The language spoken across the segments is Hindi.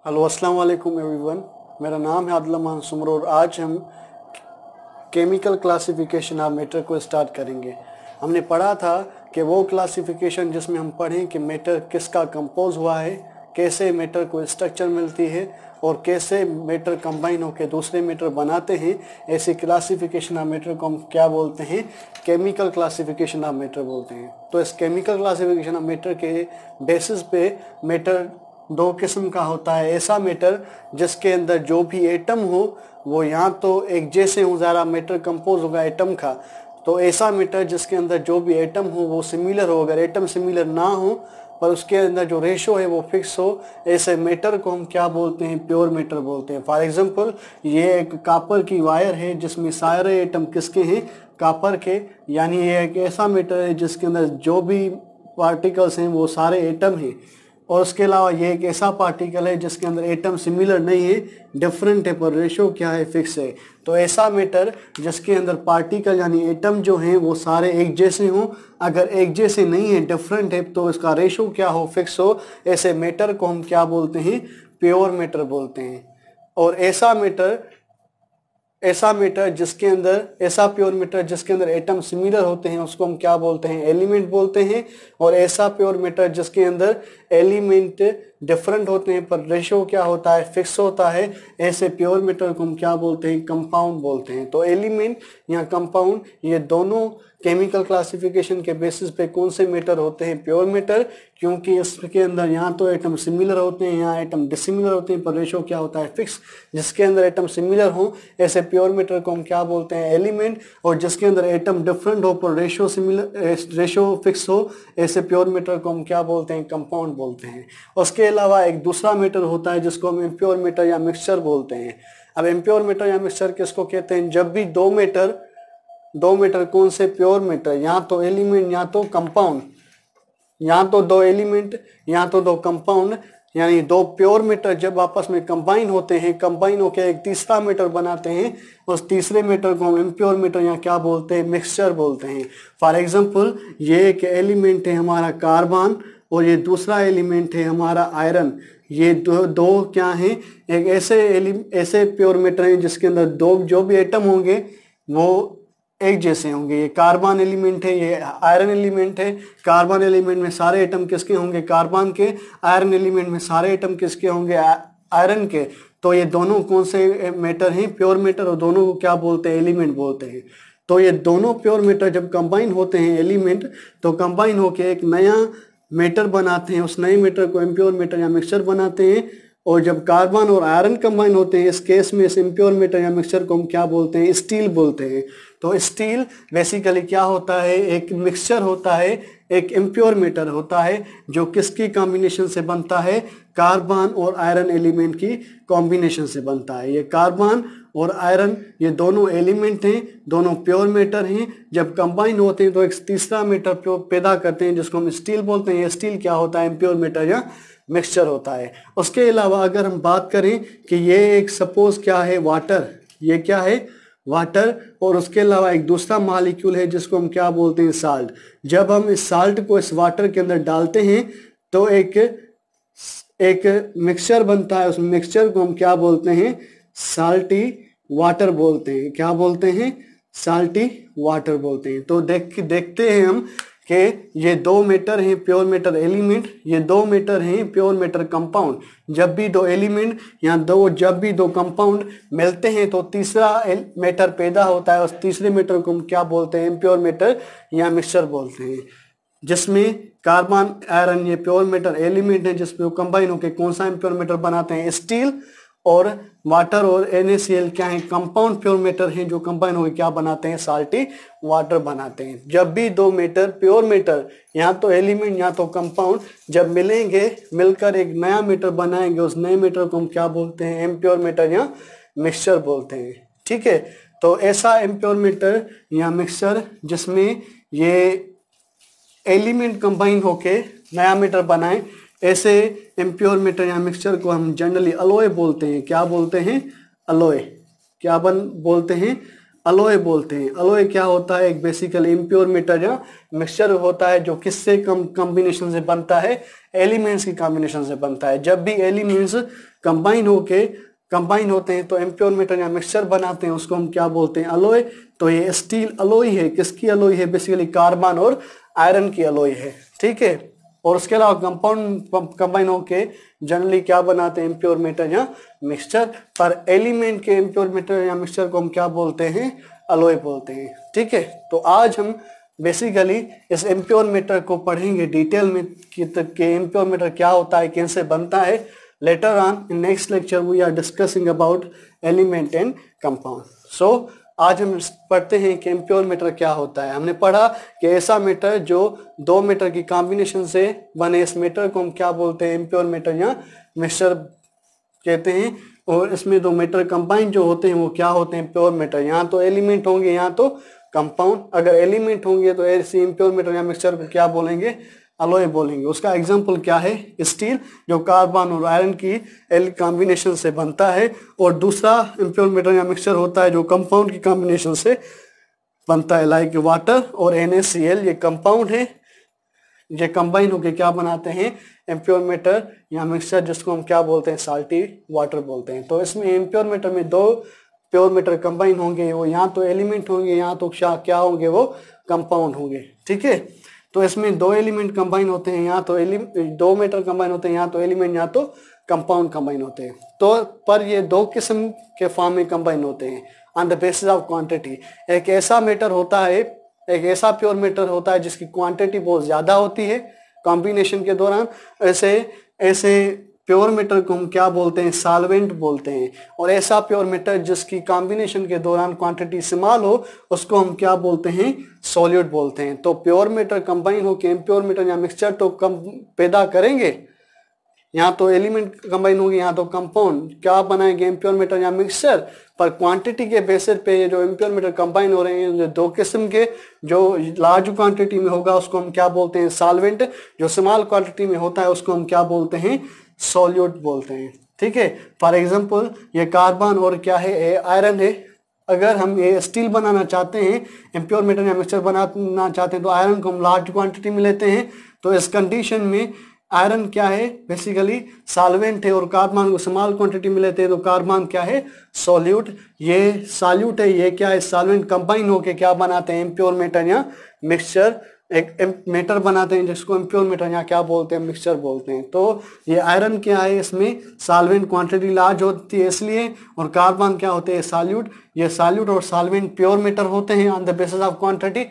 हेलो अस्सलाम वालेकुम एवरीवन। मेरा नाम है आदिल अमान सुमर और आज हम केमिकल क्लासिफिकेशन ऑफ मैटर को स्टार्ट करेंगे। हमने पढ़ा था कि वो क्लासिफिकेशन जिसमें हम पढ़ें कि मैटर किसका कंपोज हुआ है, कैसे मैटर को स्ट्रक्चर मिलती है और कैसे मैटर कंबाइन होकर दूसरे मैटर बनाते हैं। ऐसी क्लासिफिकेशन ऑफ मैटर को हम क्या बोलते हैं? केमिकल क्लासिफिकेशन ऑफ मैटर बोलते हैं। तो इस केमिकल क्लासिफिकेशन ऑफ मैटर के बेसिस पे मैटर दो किस्म का होता है। ऐसा मैटर जिसके अंदर जो भी एटम हो वो यहाँ तो एक जैसे हो, ज़रा मैटर कंपोज होगा एटम का। तो ऐसा मैटर जिसके अंदर जो भी एटम हो वो सिमिलर हो। अगर एटम सिमिलर ना हो पर उसके अंदर जो रेशो है वो फिक्स हो, ऐसे मैटर को हम क्या बोलते हैं? प्योर मैटर बोलते हैं। फॉर एग्जांपल ये एक कापर की वायर है जिसमें सारे एटम किसके हैं? कापर के। यानी ये एक ऐसा मैटर है जिसके अंदर जो भी पार्टिकल्स हैं वो सारे एटम हैं। और उसके अलावा ये एक ऐसा पार्टिकल है जिसके अंदर एटम सिमिलर नहीं है, डिफरेंट है, पर रेशो क्या है? फिक्स है। तो ऐसा मैटर जिसके अंदर पार्टिकल यानी एटम जो हैं वो सारे एक जैसे हों। अगर एक जैसे नहीं है, डिफरेंट है, तो इसका रेशो क्या हो? फिक्स हो। ऐसे मैटर को हम क्या बोलते हैं? प्योर मैटर बोलते हैं। और ऐसा मैटर जिसके अंदर ऐसा प्योर मैटर जिसके अंदर एटम सिमिलर होते हैं उसको हम क्या बोलते हैं? एलिमेंट बोलते हैं। और ऐसा प्योर मैटर जिसके अंदर एलिमेंट डिफरेंट होते हैं पर रेशो क्या होता है? फिक्स होता है। ऐसे प्योर मैटर को हम क्या बोलते हैं? कंपाउंड बोलते हैं। तो एलिमेंट या कंपाउंड ये दोनों केमिकल क्लासिफिकेशन के बेसिस पे कौन से मैटर होते हैं? Pure matter. क्योंकि इसके अंदर यहाँ तो एटम सिमिलर होते हैं, यहाँ एटम डिसिमिलर होते हैं, पर रेशो क्या होता है? फिक्स। जिसके अंदर एटम सिमिलर हो ऐसे प्योर मैटर को हम क्या बोलते हैं? एलिमेंट। और जिसके अंदर एटम डिफरेंट हो पर रेशो फिक्स हो ऐसे प्योर मैटर को हम क्या बोलते हैं? कंपाउंड बोलते हैं। उसके अलावा एक दूसरा मैटर होता है जिसको हम इम्प्योर मैटर या मिक्सचर बोलते हैं। अब इम्प्योर मैटर या मिक्सचर किसको कहते हैं? जब भी दो मैटर कौन से? प्योर मैटर, यहाँ तो एलिमेंट यहाँ तो कंपाउंड, यहाँ तो दो एलिमेंट यहाँ तो दो कंपाउंड, यानी दो प्योर मैटर जब आपस में कंबाइन होते हैं, कंबाइन होकर एक तीसरा मैटर बनाते हैं, उस तीसरे मैटर को हम इम्प्योर मैटर या क्या बोलते हैं? मिक्सचर बोलते हैं। फॉर एग्जांपल ये एक एलिमेंट है हमारा कार्बन और ये दूसरा एलिमेंट है हमारा आयरन। ये दो क्या हैं? एक ऐसे प्योर मैटर हैं जिसके अंदर दो जो भी एटम होंगे वो एक जैसे होंगे। ये कार्बन एलिमेंट है, ये आयरन एलिमेंट है। कार्बन एलिमेंट में सारे एटम किसके होंगे? कार्बन के। आयरन एलिमेंट में सारे एटम किसके होंगे? आयरन के। तो ये दोनों कौन से मैटर हैं? Pure matter. और दोनों को क्या बोलते हैं? एलिमेंट बोलते हैं। तो ये दोनों प्योर मैटर जब कंबाइन होते हैं एलिमेंट, तो कंबाइन होके एक नया मैटर बनाते हैं। उस नए मैटर को इम्प्योर मैटर या मिक्सचर बनाते हैं। और जब कार्बन और आयरन कंबाइन होते हैं इस केस में इस इम्प्योर मैटर या मिक्सचर को हम क्या बोलते हैं? स्टील बोलते हैं। तो स्टील बेसिकली क्या होता है? एक मिक्सचर होता है, एक इम्प्योर मैटर होता है जो किसकी कॉम्बिनेशन से बनता है? कार्बन और आयरन एलिमेंट की कॉम्बिनेशन से बनता है। ये कार्बन और आयरन ये दोनों एलिमेंट हैं, दोनों प्योर मैटर हैं। जब कंबाइन होते हैं तो एक तीसरा मैटर पैदा करते हैं जिसको हम स्टील बोलते हैं। ये स्टील क्या होता है? इम्प्योर मैटर या मिक्सचर होता है। उसके अलावा अगर हम बात करें कि ये एक सपोज क्या है? वाटर। ये क्या है? वाटर। और उसके अलावा एक दूसरा मॉलिक्यूल है जिसको हम क्या बोलते हैं? साल्ट। जब हम इस साल्ट को इस वाटर के अंदर डालते हैं तो एक मिक्सचर बनता है। उस मिक्सचर को हम क्या बोलते हैं? साल्टी वाटर बोलते हैं। क्या बोलते हैं? साल्टी वाटर बोलते हैं। तो देखते हैं हम कि ये दो मैटर हैं प्योर मैटर एलिमेंट, ये दो मैटर हैं प्योर मैटर कंपाउंड। जब भी दो एलिमेंट या जब भी दो कंपाउंड मिलते हैं तो तीसरा मैटर पैदा होता है। उस तीसरे मैटर को हम क्या बोलते हैं? इम्प्योर मैटर या मिक्सचर बोलते हैं। जिसमें कार्बन आयरन ये प्योर मैटर एलिमेंट है जिसपे वो कंबाइन होकर कौन सा इम्प्योर मैटर बनाते हैं? स्टील। और वाटर और NaCl क्या है? कंपाउंड प्योर मैटर हैं जो कंबाइन होकर क्या बनाते हैं? साल्टी वाटर बनाते हैं। जब भी दो मैटर प्योर मैटर यहाँ तो एलिमेंट यहाँ तो कंपाउंड जब मिलेंगे, मिलकर एक नया मैटर बनाएंगे, उस नए मैटर को हम क्या बोलते हैं? इम्प्योर मैटर या मिक्सचर बोलते हैं। ठीक है। तो ऐसा इम्प्योर मैटर या मिक्सचर जिसमें ये एलिमेंट कंबाइन होके नया मैटर बनाए, ऐसे इम्प्योर मैटर या मिक्सचर को हम जनरली अलॉय बोलते हैं। क्या बोलते हैं? अलॉय। क्या बोलते हैं? अलोय बोलते हैं। अलोय क्या होता है? एक बेसिकली इम्प्योर मेटल या मिक्सचर होता है जो किससे कॉम्बिनेशन से बनता है? एलिमेंट्स की कॉम्बिनेशन से बनता है। जब भी एलिमेंट्स कंबाइन होते हैं तो इम्प्योर मेटल या मिक्सचर बनाते हैं, उसको हम क्या बोलते हैं? अलोय। तो ये स्टील अलोय है। किसकी अलोय है? बेसिकली कार्बन और आयरन की अलोय है, ठीक है। और उसके अलावा कंपाउंड कंबाइन होके जनरली क्या बनाते हैं? इम्प्योर मेटल या मिक्सचर। पर एलिमेंट के इम्प्योर मेटल या मिक्सचर को हम क्या बोलते हैं? अलोय बोलते हैं, ठीक है। तो आज हम बेसिकली इस इम्प्योर मेटल को पढ़ेंगे डिटेल में कि इम्प्योर मेटल क्या होता है, कैसे बनता है। Later on in next lecture we are discussing about element and compound. So आज हम पढ़ते हैं कि इम्प्योर मेटल क्या होता है। हमने पढ़ा कि ऐसा मेटल जो दो मेटल की कॉम्बिनेशन से बने, इस मेटल को हम क्या बोलते हैं? इम्प्योर मेटल या मिक्सचर कहते हैं। और इसमें दो मेटल कंबाइन जो होते हैं वो क्या होते हैं? Pure metal. यहाँ तो एलिमेंट होंगे, यहाँ तो कंपाउंड। अगर एलिमेंट होंगे तो ऐसे इम्प्योर मेटल या मिक्सचर को क्या बोलेंगे? अलोय बोलेंगे। उसका एग्जाम्पल क्या है? स्टील जो कार्बन और आयरन की कॉम्बिनेशन से बनता है। और दूसरा इम्प्योर मेटल या मिक्सचर होता है जो कंपाउंड की कॉम्बिनेशन से बनता है, लाइक वाटर और NaCl। ये कंपाउंड है, ये कंबाइन होके क्या बनाते हैं? इम्प्योर मेटल या मिक्सचर, जिसको हम क्या बोलते हैं? साल्टी वाटर बोलते हैं। तो इसमें इम्प्योर मेटल में दो प्योर मेटल कंबाइन होंगे, वो यहाँ तो एलिमेंट होंगे, यहाँ तो क्या होंगे? वो कंपाउंड होंगे, ठीक है। तो इसमें दो एलिमेंट कंबाइन होते हैं, यहाँ तो दो मेटल कंबाइन होते हैं, यहाँ तो एलिमेंट, यहाँ तो कंपाउंड कंबाइन होते हैं। तो पर ये दो किस्म के फॉर्म में कंबाइन होते हैं on the basis of quantity. एक ऐसा मेटल होता है, एक ऐसा प्योर मेटल होता है जिसकी क्वांटिटी बहुत ज्यादा होती है कॉम्बिनेशन के दौरान। ऐसे प्योर मेटल को हम क्या बोलते हैं? सॉल्वेंट बोलते हैं। और ऐसा प्योर मेटल जिसकी कॉम्बिनेशन के दौरान क्वांटिटी स्मॉल हो, उसको हम क्या बोलते हैं? सॉल्यूट बोलते हैं। तो प्योर मेटल कंबाइन होकर इम्प्योर मेटल या मिक्सचर तो कम पैदा करेंगे, यहाँ तो एलिमेंट कंबाइन होंगे, यहाँ तो कंपाउंड। क्या बनाएंगे? इम्प्योर मेटल या मिक्सचर। पर क्वांटिटी के बेसिस पे ये जो इम्प्योर मेटल कंबाइन हो रहे हैं, जो दो किस्म के, जो लार्ज क्वांटिटी में होगा उसको हम क्या बोलते हैं? सॉल्वेंट। जो स्मॉल क्वांटिटी में होता है उसको हम क्या बोलते हैं? सॉल्यूट बोलते हैं, ठीक है। फॉर एग्जाम्पल ये कार्बन और क्या है? आयरन है। अगर हम ये स्टील बनाना चाहते हैं, इम्प्योर मेटल या मिक्सचर बनाना चाहते हैं, तो आयरन को हम लार्ज क्वांटिटी में लेते हैं। तो इस कंडीशन में आयरन क्या है? बेसिकली सॉल्वेंट है। और कार्बन को स्मॉल क्वांटिटी में लेते हैं तो कार्बन क्या है? सॉल्यूट। ये सॉल्यूट है, ये क्या है? सॉल्वेंट। कंबाइन होके क्या बनाते हैं? इम्प्योर मेटल या मिक्सचर। एक मेटल बनाते हैं जिसको इम्प्योर मेटल या क्या बोलते हैं? मिक्सचर बोलते हैं। तो ये आयरन क्या है? इसमें सॉल्वेंट क्वांटिटी लार्ज होती है इसलिए। और कार्बन क्या होते हैं? सॉल्यूट। ये सॉल्यूट और सॉल्वेंट प्योर मेटल होते हैं on the basis of quantity.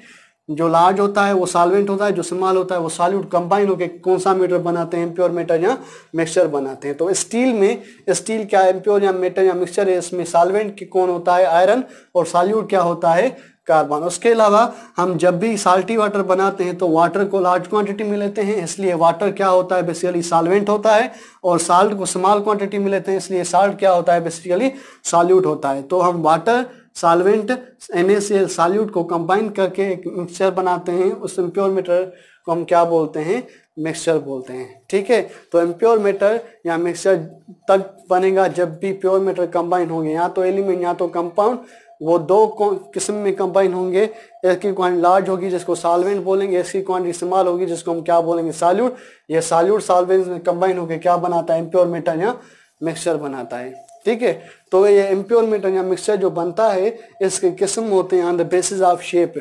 जो लार्ज होता है वो सॉल्वेंट होता है, जो स्मॉल होता है वो सॉल्यूट। कंबाइन होकर कौन सा मेटल बनाते हैं? इम्प्योर मेटल या मिक्सचर बनाते हैं। तो स्टील क्या है? इम्प्योर या मेटल या मिक्सचर है। इसमें सॉल्वेंट कौन होता है? आयरन। और सॉल्यूट क्या होता है? कार्बन। उसके अलावा हम जब भी साल्टी वाटर बनाते हैं तो वाटर को लार्ज क्वांटिटी में लेते हैं, इसलिए वाटर क्या होता है? बेसिकली सॉल्वेंट होता है। और साल्ट को स्मॉल क्वांटिटी में लेते हैं, इसलिए साल्ट क्या होता है? बेसिकली सॉल्यूट होता है। तो हम वाटर, सॉल्वेंट, NaCl सॉल्यूट को कंबाइन करके एक मिक्सचर बनाते हैं। उस इम्प्योर मेटल को हम क्या बोलते हैं? मिक्सचर बोलते हैं, ठीक है। तो इम्प्योर मेटल या मिक्सचर तब बनेगा जब भी प्योर मेटल कंबाइन होंगे, यहाँ तो एलिमेंट, यहाँ तो कंपाउंड। वो दो किस्म में कंबाइन होंगे। एक की क्वांटिटी लार्ज होगी जिसको सॉल्वेंट बोलेंगे, इसकी क्वांटिटी स्मॉल होगी जिसको हम क्या बोलेंगे? सॉल्यूट। ये सॉल्यूट सॉल्वेंट में कंबाइन होकर क्या बनाता है? इम्प्योर मेटल या मिक्सचर बनाता है, ठीक है। तो ये इम्प्योर मेटल या मिक्सचर जो बनता है, इसके किस्म होते हैं on the basis of shape.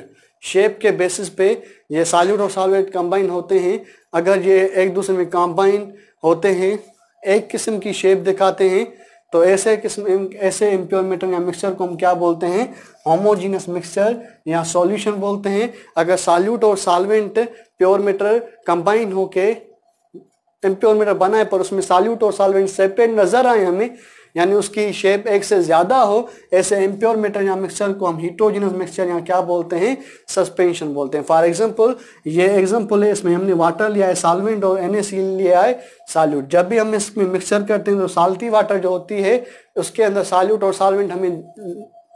Shape के बेसिस पे ये सॉल्यूट और सॉल्वेंट कंबाइन होते हैं। अगर ये एक दूसरे में कंबाइन होते हैं, एक किस्म की शेप दिखाते हैं, तो ऐसे इम्प्योर मेटल या मिक्सचर को हम क्या बोलते हैं? होमोजीनियस मिक्सचर या सॉल्यूशन बोलते हैं। अगर सॉल्यूट और सॉल्वेंट प्योर मेटल कंबाइन होके इम्प्योर मेटल बना है, पर उसमें सॉल्यूट और सॉल्वेंट सेपरेट नजर आए हमें, यानी उसकी शेप एक से ज्यादा हो, ऐसे इम्प्योर मेटल या मिक्सचर को हम हेटेरोजेनस मिक्सचर या क्या बोलते हैं? सस्पेंशन बोलते हैं। फॉर एग्जांपल ये एग्जांपल है, इसमें हमने वाटर लिया है सॉल्वेंट और NaCl लिया है सॉल्यूट। जब भी हम इसमें मिक्सचर करते हैं तो साल्टी वाटर जो होती है उसके अंदर सॉल्यूट और सॉल्वेंट हमें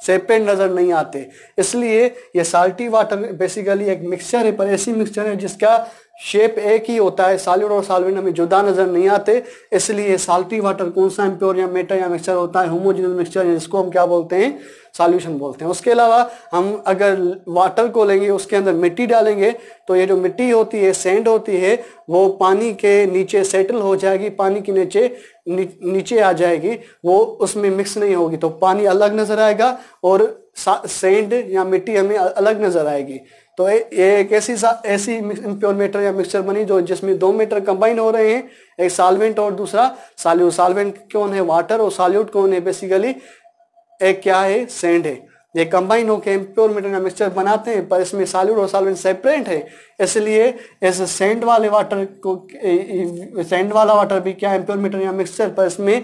सेपरेट नजर नहीं आते, इसलिए ये साल्टी वाटर बेसिकली एक मिक्सचर है, पर ऐसी मिक्सचर है जिसका शेप एक ही होता है, सॉल्यूट और सॉल्वेंट हमें जुदा नजर नहीं आते, इसलिए साल्टी वाटर कौन सा इम्प्योर या मेटर या मिक्सचर होता है, होमोजेनियस मिक्सचर, जिसको हम क्या बोलते हैं, सॉल्यूशन बोलते हैं। उसके अलावा हम अगर वाटर को लेंगे, उसके अंदर मिट्टी डालेंगे, तो ये जो मिट्टी होती है, सैंड होती है, वो पानी के नीचे सेटल हो जाएगी, पानी के नीचे आ जाएगी, वो उसमें मिक्स नहीं होगी, तो पानी अलग नजर आएगा और सैंड या मिट्टी हमें अलग नजर आएगी। तो ये एक ऐसी इम्प्योर मेटर या मिक्सचर बनी जो जिसमें दो मेटर कंबाइन हो रहे हैं, एक सॉल्वेंट और दूसरा सॉल्यूट। सॉल्वेंट कौन है, वाटर, और सॉल्यूट कौन है, बेसिकली एक क्या है, सैंड है। ये कंबाइन होकर इम्प्योर मेटर या मिक्सचर बनाते हैं, पर इसमें सॉल्यूट और सॉल्वेंट सेपरेट है, इसलिए ऐसे सैंड वाले वाटर को, सैंड वाला वाटर भी क्या इम्प्योर मेटर या मिक्सचर, पर इसमें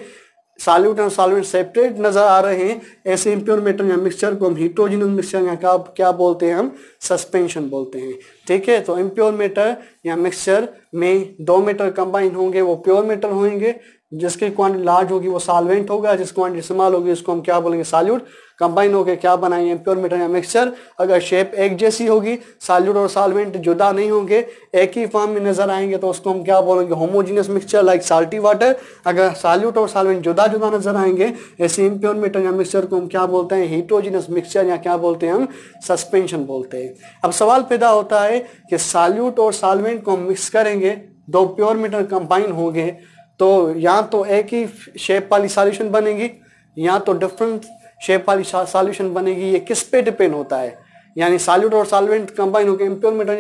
सॉल्यूट और सॉल्वेंट सेपरेट नजर आ रहे हैं। ऐसे इम्प्योर मेटर या मिक्सचर को हम हेटेरोजेनस मिक्सचर या क्या बोलते हैं, हम सस्पेंशन बोलते हैं। ठीक है, तो इम्प्योर मेटर या मिक्सचर में दो मेटर कंबाइन होंगे, वो प्योर मेटर होंगे, जिसकी क्वांटिटी लार्ज होगी वो सॉल्वेंट होगा, जिस क्वांटिटी स्मॉल होगी उसको हम क्या बोलेंगे, सॉल्यूट। कंबाइन होकर क्या बनाएंगे, इम्प्योर मेटर या मिक्सचर। अगर शेप एक जैसी होगी, सॉल्यूट और सॉल्वेंट जुदा नहीं होंगे, एक ही फॉर्म में नजर आएंगे, तो उसको हम क्या बोलेंगे, homogeneous mixture like salty water. अगर सॉल्यूट और सॉल्वेंट जुदा जुदा नजर आएंगे, ऐसे इम्प्योर मेटर या मिक्सचर को हम क्या बोलते हैं, हेटेरोजेनस मिक्सचर, या क्या बोलते हैं, हम सस्पेंशन बोलते हैं। अब सवाल पैदा होता है कि सॉल्यूट और सॉल्वेंट को हम मिक्स करेंगे, दो प्योर मेटर कंबाइन होंगे, तो या तो एक ही शेप वाली सॉल्यूशन बनेगी, या तो डिफरेंट शेप वाली सॉल्यूशन बनेगी। ये किस पे डिपेंड होता है, यानी सॉल्यूट और सॉल्वेंट कंबाइन होकर इम्प्योर मेटर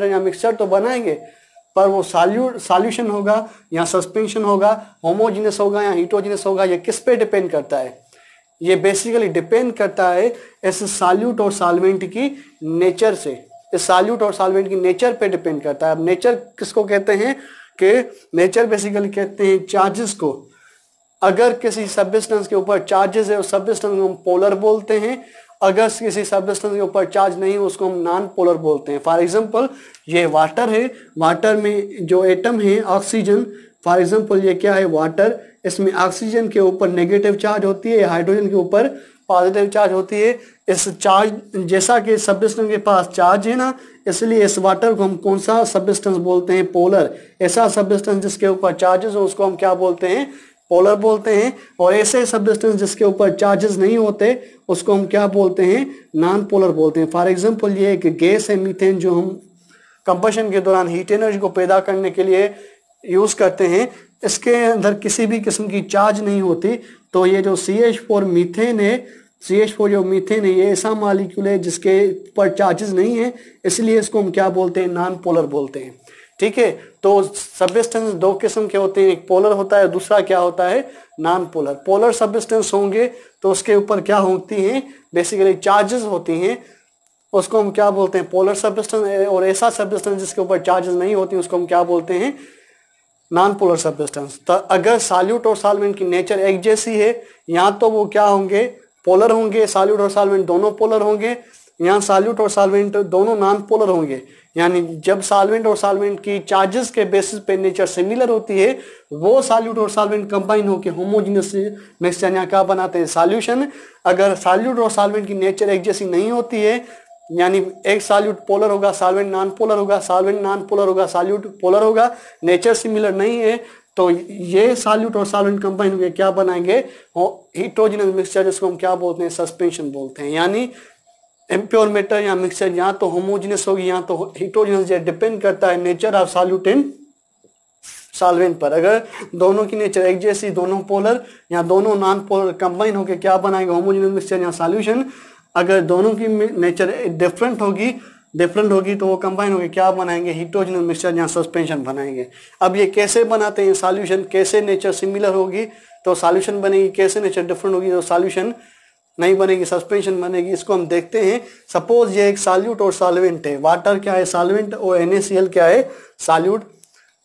या मिक्सचर तो बनाएंगे, पर वो सॉल्यूशन होगा या सस्पेंशन होगा, होमोजेनियस होगा या हेटेरोजेनस होगा, ये किस पे डिपेंड करता है, ये बेसिकली डिपेंड करता है इस सॉल्यूट और सॉल्वेंट की नेचर से। इस सॉल्यूट और सॉल्वेंट की नेचर पे डिपेंड करता है। अब नेचर किसको कहते हैं, कि नेचर बेसिकली कहते हैं चार्जेस को। अगर किसी सब्सटेंस के ऊपर चार्जेस है, उस सब्सटेंस को हम पोलर बोलते हैं। अगर किसी सब्सटेंस के ऊपर चार्ज नहीं है, उसको हम नॉन पोलर बोलते हैं। फॉर एग्जांपल ये वाटर है, वाटर में जो एटम है ऑक्सीजन, फॉर एग्जांपल ये क्या है, वाटर, इसमें ऑक्सीजन के ऊपर नेगेटिव चार्ज होती है, हाइड्रोजन के ऊपर पॉजिटिव चार्ज होती है। इस चार्ज जैसा कि सब्सटेंस के पास चार्ज है ना, इसलिए इस वाटर को हम कौन सा सब्सटेंस बोलते हैं, पोलर। ऐसा सब्सटेंस जिसके ऊपर चार्जेस हो उसको हम क्या बोलते हैं, पोलर बोलते हैं। और ऐसे सब्सटेंस जिसके ऊपर चार्जेस नहीं होते उसको हम क्या बोलते हैं, नॉन पोलर बोलते हैं। फॉर एग्जांपल ये एक गैस है मीथेन, जो हम कंबशन के दौरान हीट एनर्जी को पैदा करने के लिए यूज करते हैं। इसके अंदर किसी भी किस्म की चार्ज नहीं होती, तो ये जो CH4 मीथेन है, CH4 जो मीथेन है, ये ऐसा मॉलिक्यूल है जिसके ऊपर चार्जेस नहीं है, इसलिए इसको हम क्या बोलते हैं, नॉन पोलर बोलते हैं। ठीक है, तो सब्सटेंस दो किस्म के होते हैं, एक पोलर होता है, दूसरा क्या होता है, नॉन पोलर। पोलर सब्सटेंस होंगे तो उसके ऊपर क्या होती हैं, बेसिकली चार्जेस होती हैं, उसको हम क्या बोलते हैं, पोलर सब्सटेंस। और ऐसा सब्सटेंस जिसके ऊपर चार्जेस नहीं होती उसको हम क्या बोलते हैं, नॉन पोलर सब्सटेंस। तो अगर सॉल्यूट और सॉल्वेंट की नेचर एक जैसी है, या तो वो क्या होंगे, पोलर होंगे, सॉल्यूट और सॉल्वेंट दोनों पोलर होंगे, या सॉल्यूट और सॉल्वेंट दोनों नॉन पोलर होंगे। यानी जब सॉल्वेंट और सॉल्वेंट की चार्जेस के बेसिस पे नेचर सिमिलर होती है, वो सॉल्यूट और सॉल्वेंट कंबाइन होकर होमोजेनियस मिक्सचर या क्या बनाते हैं, सॉल्यूशन। अगर सॉल्यूट और सॉल्वेंट की नेचर एक जैसी नहीं होती है, यानी एक सॉल्यूट पोलर होगा, सॉल्वेंट नॉन पोलर होगा, सॉल्वेंट नॉन पोलर होगा, सॉल्यूट पोलर होगा, नेचर सिमिलर नहीं है, तो ये सॉल्यूट और सॉल्वेंट कंबाइन होकर क्या बनाएंगे, हेटेरोजेनस मिक्सचर, जिसको हम क्या बोलते हैं, सस्पेंशन बोलते हैं। यानी इम्प्योर मेटर या मिक्सचर या तो होमोजेनियस होगी या तो हेटेरोजेनस, डिपेंड करता है nature of solute and solvent पर। अगर दोनों की नेचर एक जैसी, दोनों पोलर या दोनों नॉन पोलर कंबाइन होकर क्या बनाएंगे, होमोजेनियस मिक्सचर या सॉल्यूशन। अगर दोनों की नेचर डिफरेंट होगी तो वो कंबाइन होकर क्या बनाएंगे, हेटेरोजेनस मिक्सचर या सस्पेंशन बनाएंगे। अब ये कैसे बनाते हैं सॉल्यूशन, कैसे नेचर सिमिलर होगी तो सॉल्यूशन बनेगी, कैसे नेचर डिफरेंट होगी तो सॉल्यूशन नहीं बनेगी, सस्पेंशन बनेगी। इसको हम देखते हैं। सपोज ये एक सॉल्यूट और सॉल्वेंट है, वाटर क्या है, सॉल्वेंट, और NaCl क्या है, सॉल्यूट।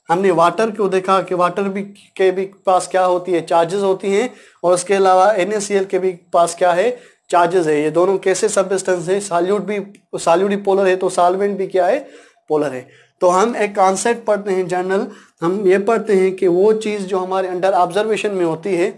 हमने वाटर को देखा कि वाटर के भी पास क्या होती है, चार्जेस होती हैं, और उसके अलावा NaCl के भी पास क्या है, चार्जेस है। ये दोनों कैसे सब्सटेंस है, सॉल्यूट ही पोलर है तो सॉल्वेंट भी क्या है, पोलर है। तो हम एक कॉन्सेप्ट पढ़ते हैं जनरल, हम ये पढ़ते हैं कि वो चीज़ जो हमारे अंडर ऑब्जर्वेशन में होती है,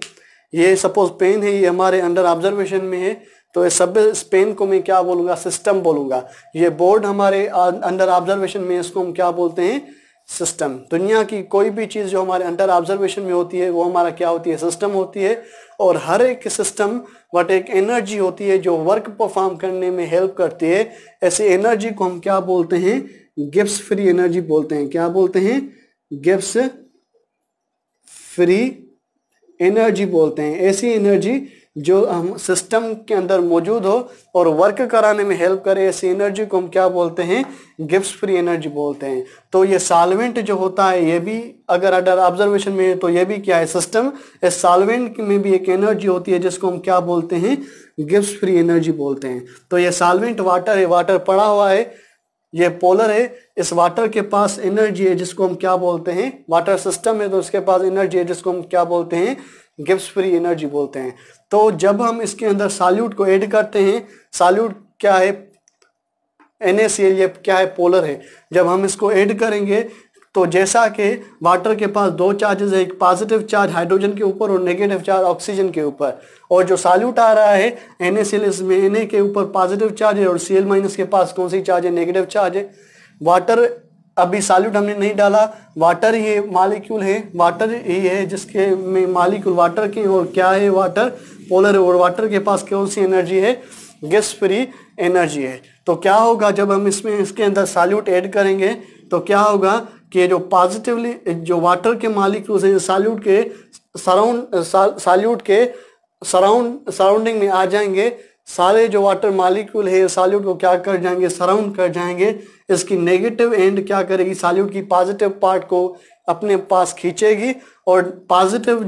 ये सपोज पेन है, ये हमारे अंडर ऑब्जर्वेशन में है, तो ये सब स्पेन को मैं क्या बोलूंगा, सिस्टम बोलूंगा। ये बोर्ड हमारे अंडर ऑब्जर्वेशन में, इसको हम क्या बोलते हैं, सिस्टम। दुनिया की कोई भी चीज जो हमारे अंडर ऑब्जर्वेशन में होती है वो हमारा क्या होती है, सिस्टम होती है। और हर एक सिस्टम बट एक एनर्जी होती है जो वर्क परफॉर्म करने में हेल्प करती है। ऐसी एनर्जी को हम क्या बोलते हैं, गिब्स फ्री एनर्जी बोलते हैं। क्या बोलते हैं, गिब्स फ्री एनर्जी बोलते हैं। ऐसी एनर्जी जो हम सिस्टम के अंदर मौजूद हो और वर्क कराने में हेल्प करे, ऐसी एनर्जी को हम क्या बोलते हैं, गिब्स फ्री एनर्जी बोलते हैं। तो ये सॉल्वेंट जो होता है ये भी अगर अंडर ऑब्जर्वेशन में है तो ये भी क्या है, सिस्टम। इस सॉल्वेंट में भी एक एनर्जी होती है जिसको हम क्या बोलते हैं, गिब्स फ्री एनर्जी बोलते हैं। तो ये सॉल्वेंट वाटर है, वाटर पड़ा हुआ है, ये पोलर है, इस वाटर के पास एनर्जी है जिसको हम क्या बोलते हैं, वाटर सिस्टम है तो उसके पास एनर्जी है जिसको हम क्या बोलते हैं, गिब्स फ्री एनर्जी बोलते हैं। तो जब हम इसके अंदर सॉल्यूट को ऐड करते हैं, सॉल्यूट क्या है, NaCl, ये क्या है, पोलर है। जब हम इसको ऐड करेंगे तो जैसा कि वाटर के पास दो चार्जेस है, एक पॉजिटिव चार्ज हाइड्रोजन के ऊपर और नेगेटिव चार्ज ऑक्सीजन के ऊपर, और जो सॉल्यूट आ रहा है NaCl, इसमें Na के ऊपर पॉजिटिव चार्ज है और Cl- के पास कौन सी चार्ज है, नेगेटिव चार्ज है। वाटर, अभी सॉल्यूट हमने नहीं डाला, वाटर ये मॉलिक्यूल है, वाटर ही है जिसके में मॉलिक्यूल वाटर के, और क्या है, वाटर पोलर है, और वाटर के पास कौन सी एनर्जी है, गिब्स फ्री एनर्जी है। तो क्या होगा जब हम इसके अंदर सॉल्यूट ऐड करेंगे तो क्या होगा कि जो पॉजिटिवली जो वाटर के मॉलिक्यूल्स हैं सॉल्यूट के सराउंडिंग में आ जाएंगे। सारे जो वाटर मॉलिक्यूल है सॉल्यूट को क्या कर जाएंगे, सराउंड कर जाएंगे। इसकी नेगेटिव एंड क्या करेगी, सॉल्यूट की पॉजिटिव पार्ट को अपने पास खींचेगी, और पॉजिटिव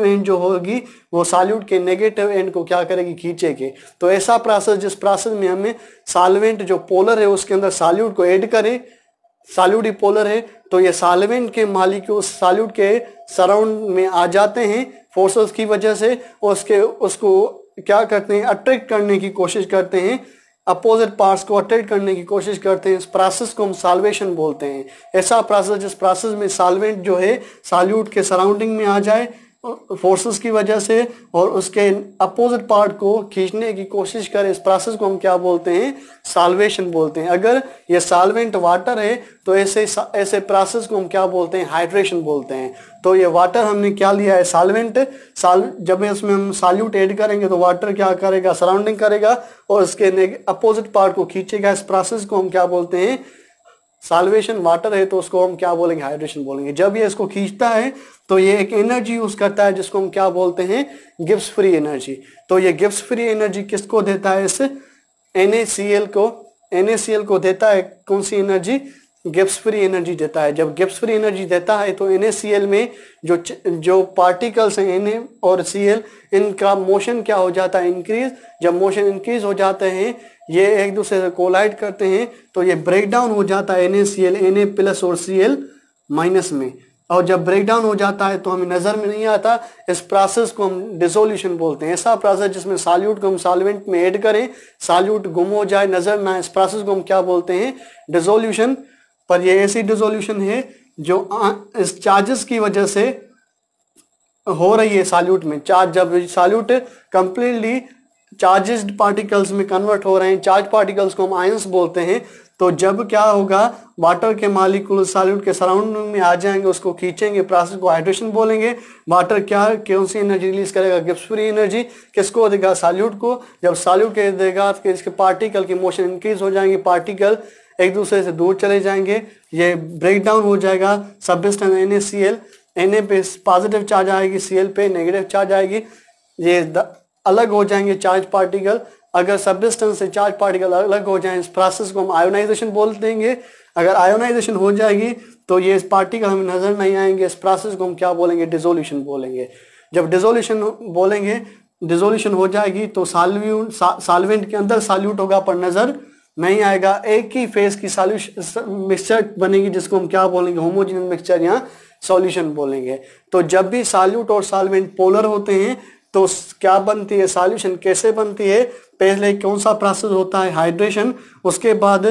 एंड जो होगी वो सॉल्यूट के नेगेटिव एंड को क्या करेगी, खींचेगी। तो ऐसा प्रोसेस, जिस प्रोसेस में हमें सॉल्वेंट जो पोलर है उसके अंदर सॉल्यूट को ऐड करें, सॉल्यूट ही पोलर है, तो ये सॉल्वेंट के मॉलिक्यूल सॉल्यूट के सराउंड में आ जाते हैं फोर्सेस की वजह से, और उसको क्या करते हैं, अट्रैक्ट करने की कोशिश करते हैं, अपोजिट पार्ट्स को अट्रैक्ट करने की कोशिश करते हैं। इस प्रोसेस को हम सॉल्वेशन बोलते हैं। ऐसा प्रोसेस जिस प्रोसेस में सॉल्वेंट जो है सॉल्यूट के सराउंडिंग में आ जाए फोर्सेस की वजह से, और उसके अपोजिट पार्ट को खींचने की कोशिश करे, इस प्रोसेस को हम क्या बोलते हैं, सॉल्वेशन बोलते हैं। अगर ये सॉल्वेंट वाटर है तो ऐसे प्रोसेस को हम क्या बोलते हैं, हाइड्रेशन बोलते हैं। तो ये वाटर हमने क्या लिया है, सॉल्वेंट। जब इसमें हम सॉल्यूट ऐड करेंगे तो वाटर क्या करेगा, सराउंडिंग करेगा और उसके अपोजिट पार्ट को खींचेगा। इस प्रोसेस को हम क्या बोलते हैं, सॉल्वेशन। वाटर है तो उसको हम क्या बोलेंगे, हाइड्रेशन बोलेंगे। जब ये इसको खींचता है तो ये एक एनर्जी यूज करता है जिसको हम क्या बोलते हैं, गिब्स फ्री एनर्जी। तो ये गिब्स फ्री एनर्जी किसको देता है, इस NaCl को देता है। कौन सी एनर्जी, गिब्स फ्री एनर्जी देता है। जब गिब्स फ्री एनर्जी देता है तो NaCl में जो पार्टिकल्स हैं Na और Cl, इनका मोशन क्या हो जाता है, इंक्रीज। जब मोशन इंक्रीज हो जाते हैं, ये एक दूसरे से कोलाइड करते हैं, तो ये ब्रेक डाउन हो जाता है NaCl, Na+ और Cl- में। और जब ब्रेक डाउन हो जाता है तो हमें नजर में नहीं आता। इस प्रोसेस को हम डिसोल्यूशन बोलते हैं। ऐसा प्रोसेस जिसमें सॉल्यूट को हम सॉल्वेंट में ऐड करें, सॉल्यूट गुम हो जाए, नजर ना, इस प्रोसेस को हम क्या बोलते हैं, डिसोल्यूशन। पर ये ऐसी डिसोल्यूशन है जो इस चार्जेस की वजह से हो रही है सॉल्यूट में। चार्ज, जब सॉल्यूट कंप्लीटली चार्जेड पार्टिकल्स में कन्वर्ट हो रहे हैं, चार्ज पार्टिकल्स को हम आयंस बोलते हैं, तो जब क्या होगा, वाटर के मॉलिक्यूल सॉल्यूट के सराउंडिंग में आ जाएंगे, उसको खींचेंगे, प्रोसेस को हाइड्रेशन बोलेंगे। वाटर क्या, कौन सी एनर्जी रिलीज करेगा, गिब्स फ्री एनर्जी। किसको देगा, सॉल्यूट को। जब सॉल्यूट के देगा तो इसके पार्टिकल की मोशन इंक्रीज हो जाएंगे, पार्टिकल एक दूसरे से दूर चले जाएंगे, ये ब्रेक डाउन हो जाएगा। सब्सटेंस NaCl, Na पे पॉजिटिव चार्ज आएगी, Cl पे नेगेटिव चार्ज आएगी, ये अलग हो जाएंगे चार्ज पार्टिकल। अगर सब्सटेंस से चार्ज पार्टिकल अलग हो जाए, इस प्रोसेस को हम आयोनाइजेशन बोल देंगे। अगर आयोनाइजेशन हो जाएगी तो ये पार्टिकल हमें नजर नहीं आएंगे, इस प्रोसेस को हम क्या बोलेंगे, डिसोल्यूशन बोलेंगे। जब डिसोल्यूशन बोलेंगे, डिसोल्यूशन हो जाएगी तो सॉल्वेंट के अंदर सॉल्यूट होगा पर नजर नहीं आएगा। एक ही फेज की मिक्सचर बनेगी जिसको हम क्या बोलेंगे, होमोजेनियस मिक्सचर या सॉल्यूशन बोलेंगे। तो जब भी सॉल्यूट और सॉल्वेंट पोलर होते हैं तो क्या बनती है, सॉल्यूशन कैसे बनती है। पहले कौन सा प्रोसेस होता है, हाइड्रेशन। उसके बाद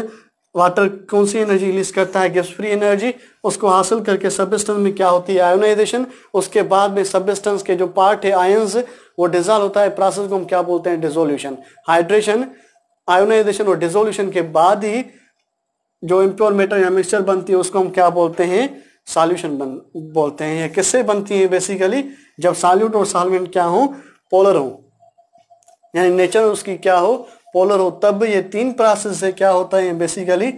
वाटर कौन सी एनर्जी रिलीज करता है, गिव्स फ्री एनर्जी। उसको हासिल करके सबस्टेंस में क्या होती है, आयोनाइजेशन। उसके बाद में सबस्टेंस के जो पार्ट है आयंस वो डिजॉल्व होता है, प्रोसेस को हम क्या बोलते हैं, डिसोल्यूशन। हाइड्रेशन, आयोनाइजेशन और डिसोल्यूशन के बाद ही जो इम्प्योर मैटर या मिक्सचर बनती है उसको हम क्या बोलते हैं, सॉल्यूशन बोलते हैं। ये किससे बनती है बेसिकली, जब सॉल्यूट और सॉल्वेंट क्या हो, पोलर हो, यानी नेचर उसकी क्या हो, पोलर हो, तब ये तीन प्रोसेस से क्या होता है, बेसिकली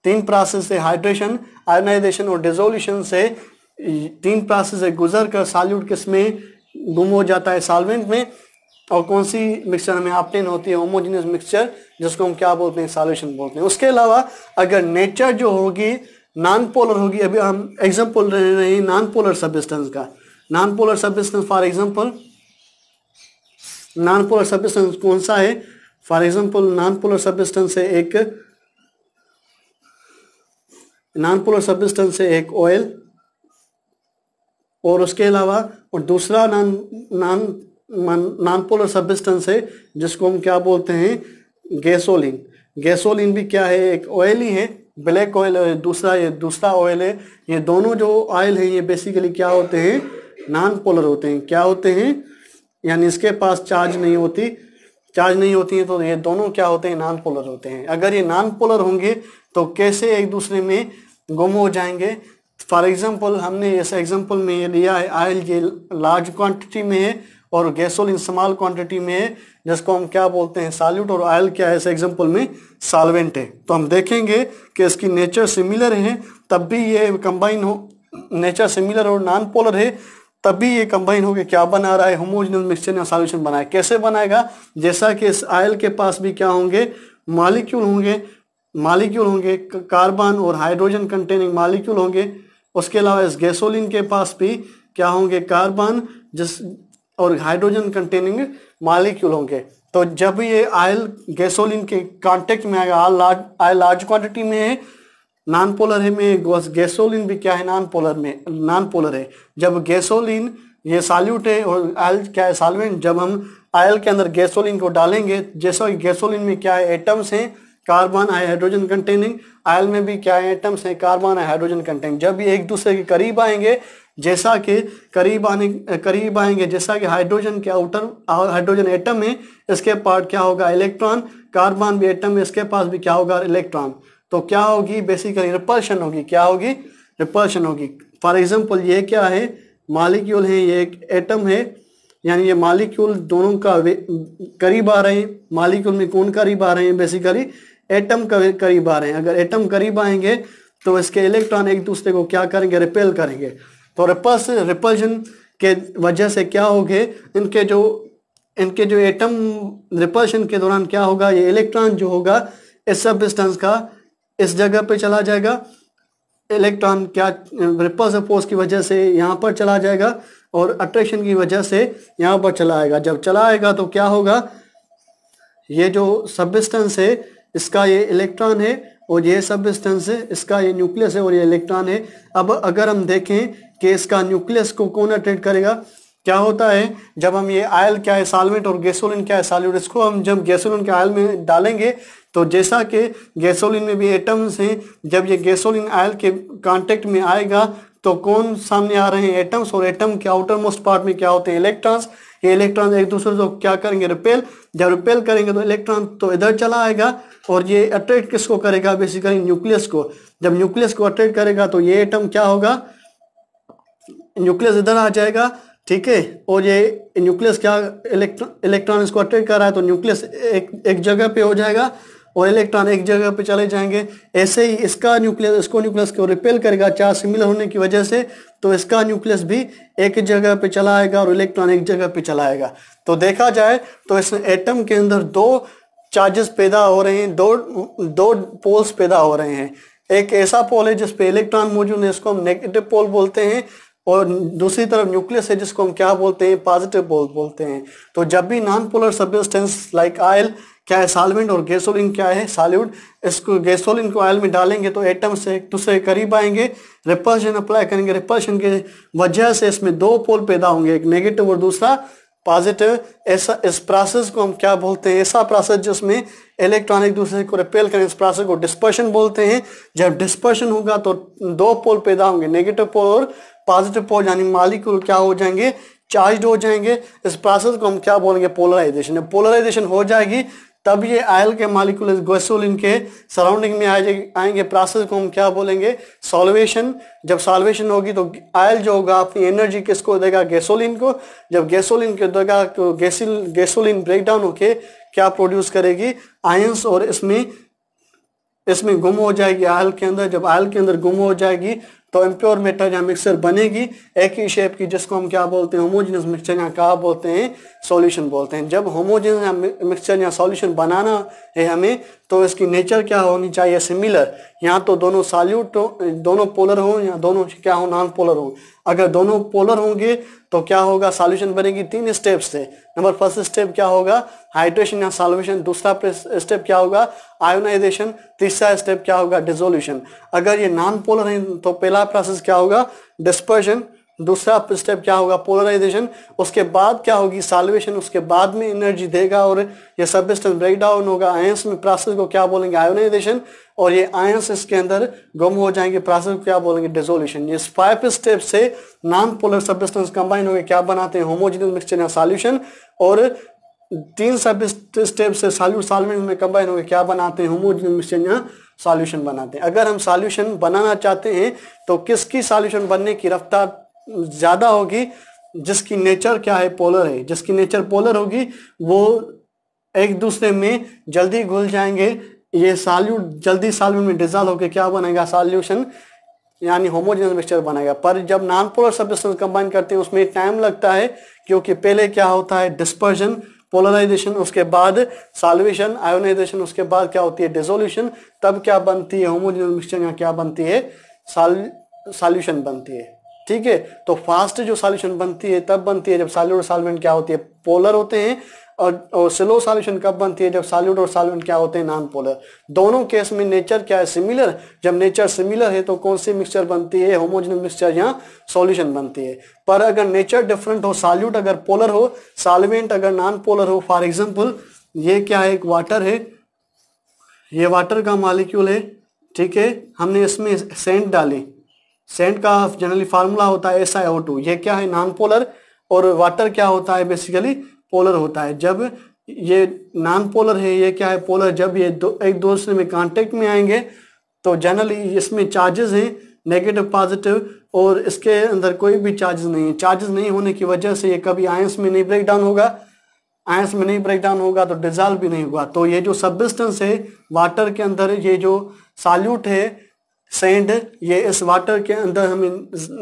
तीन प्रोसेस से, हाइड्रेशन, आयोनाइजेशन और डिसोल्यूशन से, तीन प्रोसेस से गुजर कर सॉल्यूट किसमें गुम हो जाता है, सॉल्वेंट में। और कौन सी मिक्सचर में ऑब्टेन होती है, होमोजेनियस मिक्सचर, जिसको हम क्या बोलते हैं, सॉल्यूशन बोलते हैं। उसके अलावा अगर नेचर जो होगी नॉन पोलर होगी, अभी हम एग्जांपल ले रहे हैं नॉन पोलर सब्सटेंस का। Non polar substance for example, non polar substance कौन सा है, for example non polar substance है एक, नॉन पोलर सब्सटेंस है एक ऑयल, और उसके अलावा और दूसरा नॉन पोलर सब्सटेंस है जिसको हम क्या बोलते हैं, गैसोलीन। गैसोलीन भी क्या है, एक ऑयल ही है, ब्लैक ऑयल, दूसरा ये दूसरा ऑयल है। ये दोनों जो ऑयल है ये बेसिकली क्या होते हैं, नॉन पोलर होते हैं। क्या होते हैं, यानी इसके पास चार्ज नहीं होती है, तो ये दोनों क्या होते हैं, नॉन पोलर होते हैं। अगर ये नॉन पोलर होंगे तो कैसे एक दूसरे में गुम हो जाएंगे। फॉर एग्जांपल हमने इस एग्जांपल में ये लिया है, ऑयल ये लार्ज क्वांटिटी में है और गैसोलीन स्मॉल क्वांटिटी में है, जिसको हम क्या बोलते हैं, सॉल्यूट, और ऑयल क्या है इस एग्जांपल में, सॉल्वेंट है। तो हम देखेंगे कि इसकी नेचर सिमिलर है, तब भी ये कंबाइन हो, नेचर सिमिलर और नॉन पोलर है तब भी ये कंबाइन होकर क्या बना रहा है, होमोजेनियस मिक्सचर या सॉल्यूशन बनाए। कैसे बनाएगा, जैसा कि इस ऑयल के पास भी क्या होंगे, मॉलिक्यूल होंगे, कार्बन और हाइड्रोजन कंटेनिंग मॉलिक्यूल होंगे। उसके अलावा इस गैसोलीन के पास भी क्या होंगे, कार्बन और हाइड्रोजन कंटेनिंग मॉलिक्यूल होंगे। तो जब ये ऑयल गैसोलीन के कांटेक्ट में आएगा, ऑयल लार्ज क्वांटिटी में है, नॉन पोलर है में, गैसोलीन भी क्या है, नॉन पोलर है। जब गैसोलीन ये सॉल्यूट है और ऑयल क्या है, सॉल्वेंट, जब हम ऑयल के अंदर गैसोलीन को डालेंगे, जैसा गैसोलीन में क्या है, एटम्स हैं, कार्बन है, हाइड्रोजन कंटेनिंग, ऑयल में भी क्या है, एटम्स हैं, कार्बन है, हाइड्रोजन कंटेनिंग। जब ये एक दूसरे के करीब आएंगे, जैसा कि करीब आएंगे, जैसा कि हाइड्रोजन के आउटर, हाइड्रोजन एटम है, इसके पार्ट क्या होगा, इलेक्ट्रॉन, कार्बन भी एटम है, इसके पास भी क्या होगा, इलेक्ट्रॉन। तो क्या होगी, बेसिकली रिपल्शन होगी। क्या होगी, रिपल्शन होगी। फॉर एग्जांपल ये क्या है, मॉलिक्यूल है, ये एक एटम है, यानी ये मॉलिक्यूल दोनों का करीब आ रहे हैं। मॉलिक्यूल में कौन करीब आ रहे हैं, बेसिकली एटम करीब आ रहे हैं। अगर एटम करीब आएंगे तो इसके इलेक्ट्रॉन एक दूसरे को क्या करेंगे, रिपेल करेंगे। तो रिपल्शन के वजह से क्या होगे, इनके जो एटम रिपल्शन के दौरान क्या होगा, ये इलेक्ट्रॉन जो होगा इस सब्सटेंस का इस जगह पे चला जाएगा, इलेक्ट्रॉन क्या रिपल्सिव फोर्स की वजह से यहाँ पर चला जाएगा और अट्रैक्शन की वजह से यहाँ पर चला आएगा। जब चला आएगा तो क्या होगा, ये जो सब्सटेंस है इसका ये इलेक्ट्रॉन है और ये सब्सटेंस है इसका ये न्यूक्लियस है और ये इलेक्ट्रॉन है। अब अगर हम देखें कि इसका न्यूक्लियस को कौन अट्रैक्ट करेगा, क्या होता है, जब हम ये ऑयल क्या है, सॉल्वेंट, और गैसोलीन क्या है, सॉल्यूट, इसको हम जब गैसोलीन के ऑयल में डालेंगे तो जैसा कि गैसोलीन में भी एटम्स हैं, जब ये गैसोलीन ऑयल के कांटेक्ट में आएगा तो कौन सामने आ रहे हैं, एटम्स, और एटम के आउटर मोस्ट पार्ट में क्या होते हैं, इलेक्ट्रॉन्स। ये इलेक्ट्रॉन एक दूसरे को क्या करेंगे, रिपेल। जब रिपेल करेंगे तो इलेक्ट्रॉन तो इधर चला आएगा और ये अट्रैक्ट किसको करेगा, बेसिकली न्यूक्लियस को। जब न्यूक्लियस को अट्रैक्ट करेगा तो ये एटम क्या होगा, न्यूक्लियस इधर आ जाएगा, ठीक है। और ये न्यूक्लियस क्या, इलेक्ट्रॉन इसको अट्रैक्ट कर रहा है तो न्यूक्लियस एक जगह पे हो जाएगा और इलेक्ट्रॉन एक जगह पे चले जाएंगे। ऐसे ही इसका न्यूक्लियस इसको न्यूक्लियस को रिपेल करेगा चार्ज सिमिलर होने की वजह से, तो इसका न्यूक्लियस भी एक जगह पे चला आएगा और इलेक्ट्रॉन एक जगह पे चला आएगा। तो देखा जाए तो इस एटम के अंदर दो चार्जेस पैदा हो रहे हैं, दो पोल्स पैदा हो रहे हैं। एक ऐसा पोल है जिसपे इलेक्ट्रॉन मौजूद है, इसको हम नेगेटिव पोल बोलते हैं, और दूसरी तरफ न्यूक्लियस है जिसको हम क्या बोलते हैं, पॉजिटिव पोल बोलते हैं। तो जब भी non polar substance like oil क्या है, सॉल्वेंट, और गैसोलीन क्या है, सॉल्यूट, इसको गैसोलीन को ऑयल में डालेंगे तो एटम से एक दूसरे के करीब आएंगे, रिपल्शन अप्लाई करेंगे, रिपल्शन के वजह से इसमें दो पोल पैदा होंगे, एक नेगेटिव और दूसरा पॉजिटिव। ऐसा इस प्रोसेस को हम क्या बोलते हैं, ऐसा प्रोसेस जिसमें इलेक्ट्रॉन एक दूसरे को रिपेल करें, इस प्रोसेस को डिस्पर्शन बोलते हैं। जब डिस्पर्शन होगा तो दो पोल पैदा होंगे, नेगेटिव पोल और पॉजिटिव पोल, यानी मॉलिक्यूल क्या हो जाएंगे, चार्ज हो जाएंगे। इस प्रोसेस को हम क्या बोलेंगे, पोलराइजेशन। जब पोलराइजेशन हो जाएगी तब ये आयल के मॉलिक्यूल गैसोलीन के सराउंडिंग में आएंगे, प्रोसेस को हम क्या बोलेंगे, सॉल्वेशन। जब सॉल्वेशन होगी तो आयल जो होगा अपनी एनर्जी किसको देगा, गैसोलीन को। जब गैसोलीन को देगा तो गैसोलीन ब्रेक डाउन होके क्या प्रोड्यूस करेगी, आयंस, और इसमें गुम हो जाएगी आयल के अंदर। जब आयल के अंदर गुम हो जाएगी तो इम्प्योर मेटर या मिक्सचर बनेगी एक ही शेप की, जिसको हम क्या बोलते हैं, होमोजेनियस मिक्सचर या क्या बोलते हैं, सॉल्यूशन बोलते हैं। जब होमोजेनियस मिक्सचर या सॉल्यूशन बनाना है हमें तो इसकी नेचर क्या होनी चाहिए, सिमिलर। यहाँ तो दोनों सॉल्यूट दोनों पोलर हो या दोनों क्या हो, नॉन पोलर हो। अगर दोनों पोलर होंगे तो क्या होगा, सॉल्यूशन बनेगी 3 स्टेप से। नंबर फर्स्ट स्टेप क्या होगा, हाइड्रेशन या सॉल्वेशन। दूसरा स्टेप क्या होगा, आयोनाइजेशन। तीसरा स्टेप क्या होगा, डिसोल्यूशन। अगर ये नॉन पोलर है तो पहला प्रोसेस क्या होगा, डिस्पर्शन। दूसरा स्टेप क्या होगा, पोलराइजेशन। उसके बाद क्या होगी, सॉल्वेशन। उसके बाद में एनर्जी देगा और ये सब्सटेंस ब्रेक डाउन होगा आयंस में, प्रोसेस को क्या बोलेंगे, आयोनाइजेशन। और ये आयंस इसके अंदर गुम हो जाएंगे, प्रोसेस को क्या बोलेंगे, डिसोल्यूशन। ये 5 स्टेप से नॉन पोलर सब्सटेंस कंबाइन होकर क्या बनाते हैं, होमोजेनियस मिक्सचर या सॉल्यूशन। और 3 सब स्टेप से सॉल्यूट सॉल्वेंट में कंबाइन होकर क्या बनाते हैं, होमोजेनियस मिक्सचर या सॉल्यूशन बनाते हैं। अगर हम सॉल्यूशन बनाना चाहते हैं तो किसकी सॉल्यूशन बनने की रफ्तार ज्यादा होगी, जिसकी नेचर क्या है, पोलर है। जिसकी नेचर पोलर होगी वो एक दूसरे में जल्दी घुल जाएंगे, ये सॉल्यूट जल्दी सॉल्वेंट में डिसॉल्व होकर क्या बनेगा, सॉल्यूशन यानी होमोजेनियस मिक्सचर बनेगा। पर जब नॉन पोलर सब्सटेंस कंबाइन करते हैं उसमें टाइम लगता है, क्योंकि पहले क्या होता है, डिस्पर्जन, पोलराइजेशन, उसके बाद सॉल्वेशन, आयोनाइजेशन, उसके बाद क्या होती है, डिसोल्यूशन। तब क्या बनती है, होमोजेनियस मिक्सचर या क्या बनती है, सॉल्यूशन बनती है। ठीक है, तो फास्ट जो सॉल्यूशन बनती है तब बनती है जब सॉल्यूट और सॉल्वेंट क्या होती है, पोलर होते हैं। और स्लो सॉल्यूशन कब बनती है, जब सॉल्यूट और सॉल्वेंट क्या होते हैं, नॉन पोलर। दोनों केस में नेचर क्या है, सिमिलर। जब नेचर सिमिलर है तो कौन सी मिक्सचर बनती है, होमोजेनियस मिक्सचर या सॉल्यूशन बनती है। पर अगर नेचर डिफरेंट हो, सॉल्यूट अगर पोलर हो, सॉल्वेंट अगर नॉन पोलर हो, फॉर एग्जांपल ये क्या है, एक वाटर है, ये वाटर का मॉलिक्यूल है। ठीक है, हमने इसमें सेंट डाली, सेंट का जनरली फार्मूला होता है SiO2। ये क्या है, नॉन पोलर। और वाटर क्या होता है, बेसिकली पोलर होता है। जब ये नॉन पोलर है, ये क्या है, पोलर। जब ये एक दूसरे में कांटेक्ट में आएंगे तो जनरली इसमें चार्जेस हैं, नेगेटिव पॉजिटिव, और इसके अंदर कोई भी चार्जेस नहीं है। चार्जेस नहीं होने की वजह से ये कभी आयंस में नहीं ब्रेक डाउन होगा, आयंस में नहीं ब्रेक डाउन होगा तो डिसॉल्व भी नहीं होगा। तो ये जो सब्सटेंस है वाटर के अंदर, ये जो सॉल्यूट है सेंड, ये इस वाटर के अंदर हमें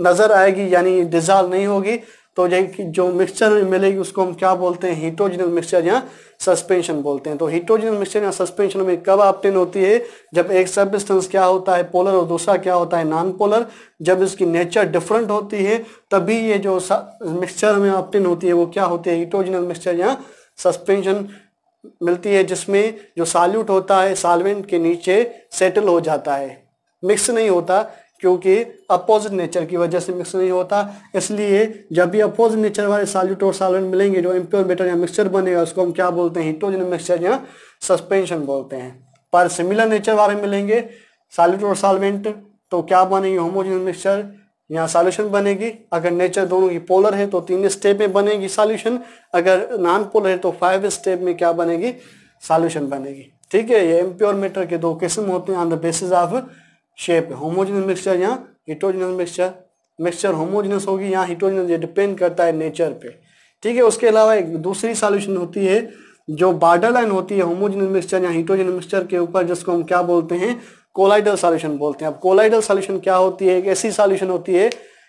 नजर आएगी, यानी डिसॉल्व नहीं होगी। तो जो मिक्सचर में मिलेगी उसको हम क्या बोलते हैं, हीटोजेनस मिक्सचर या सस्पेंशन बोलते हैं। तो हीटोजेनस मिक्सचर या सस्पेंशन में कब ऑब्टेन होती है, जब एक सब्सटेंस क्या होता है, पोलर, और दूसरा क्या होता है, नॉन पोलर। जब इसकी नेचर डिफरेंट होती है तभी ये जो मिक्सचर में ऑब्टेन होती है वो क्या होती है, हीटोजेनस मिक्सचर या सस्पेंशन मिलती है, जिसमें जो सॉल्यूट होता है सॉल्वेंट के नीचे सेटल हो जाता है, मिक्स नहीं होता, क्योंकि अपोजिट नेचर की वजह से मिक्स नहीं होता। इसलिए जब भी अपोजिट नेचर वाले सॉल्यूट और सॉल्वेंट मिलेंगे, जो इम्प्योर मेटर या मिक्सचर बनेगा उसको हम क्या बोलते हैं, हीटोजेनस मिक्सचर या सस्पेंशन बोलते हैं। पर सिमिलर नेचर वाले मिलेंगे सॉल्यूट और सॉल्वेंट तो क्या बनेगी, होमोजेनस मिक्सचर या सॉल्यूशन बनेगी। अगर नेचर दोनों की पोलर है तो 3 स्टेप में बनेगी सॉल्यूशन, अगर नॉन पोलर है तो 5 स्टेप में क्या बनेगी, सॉल्यूशन बनेगी। ठीक है, ये इम्प्योर मेटर के 2 किस्म होते हैं on the basis of shape, homogeneous mixture या हीटोजेनस मिक्सचर। मिक्सचर होमोजेनियस होगी या हीटोजेनस, ये डिपेंड करता है नेचर पे। ठीक है, उसके अलावा एक दूसरी सॉल्यूशन होती है जो बॉर्डर लाइन होती है होमोजेनियस मिक्सचर या हीटोजेनस मिक्सचर के ऊपर, जिसको हम क्या बोलते हैं, कोलाइडल सॉल्यूशन बोलते हैं। अब कोलाइडल सॉल्यूशन क्या होती है, एक ऐसी सॉल्यूशन होती है,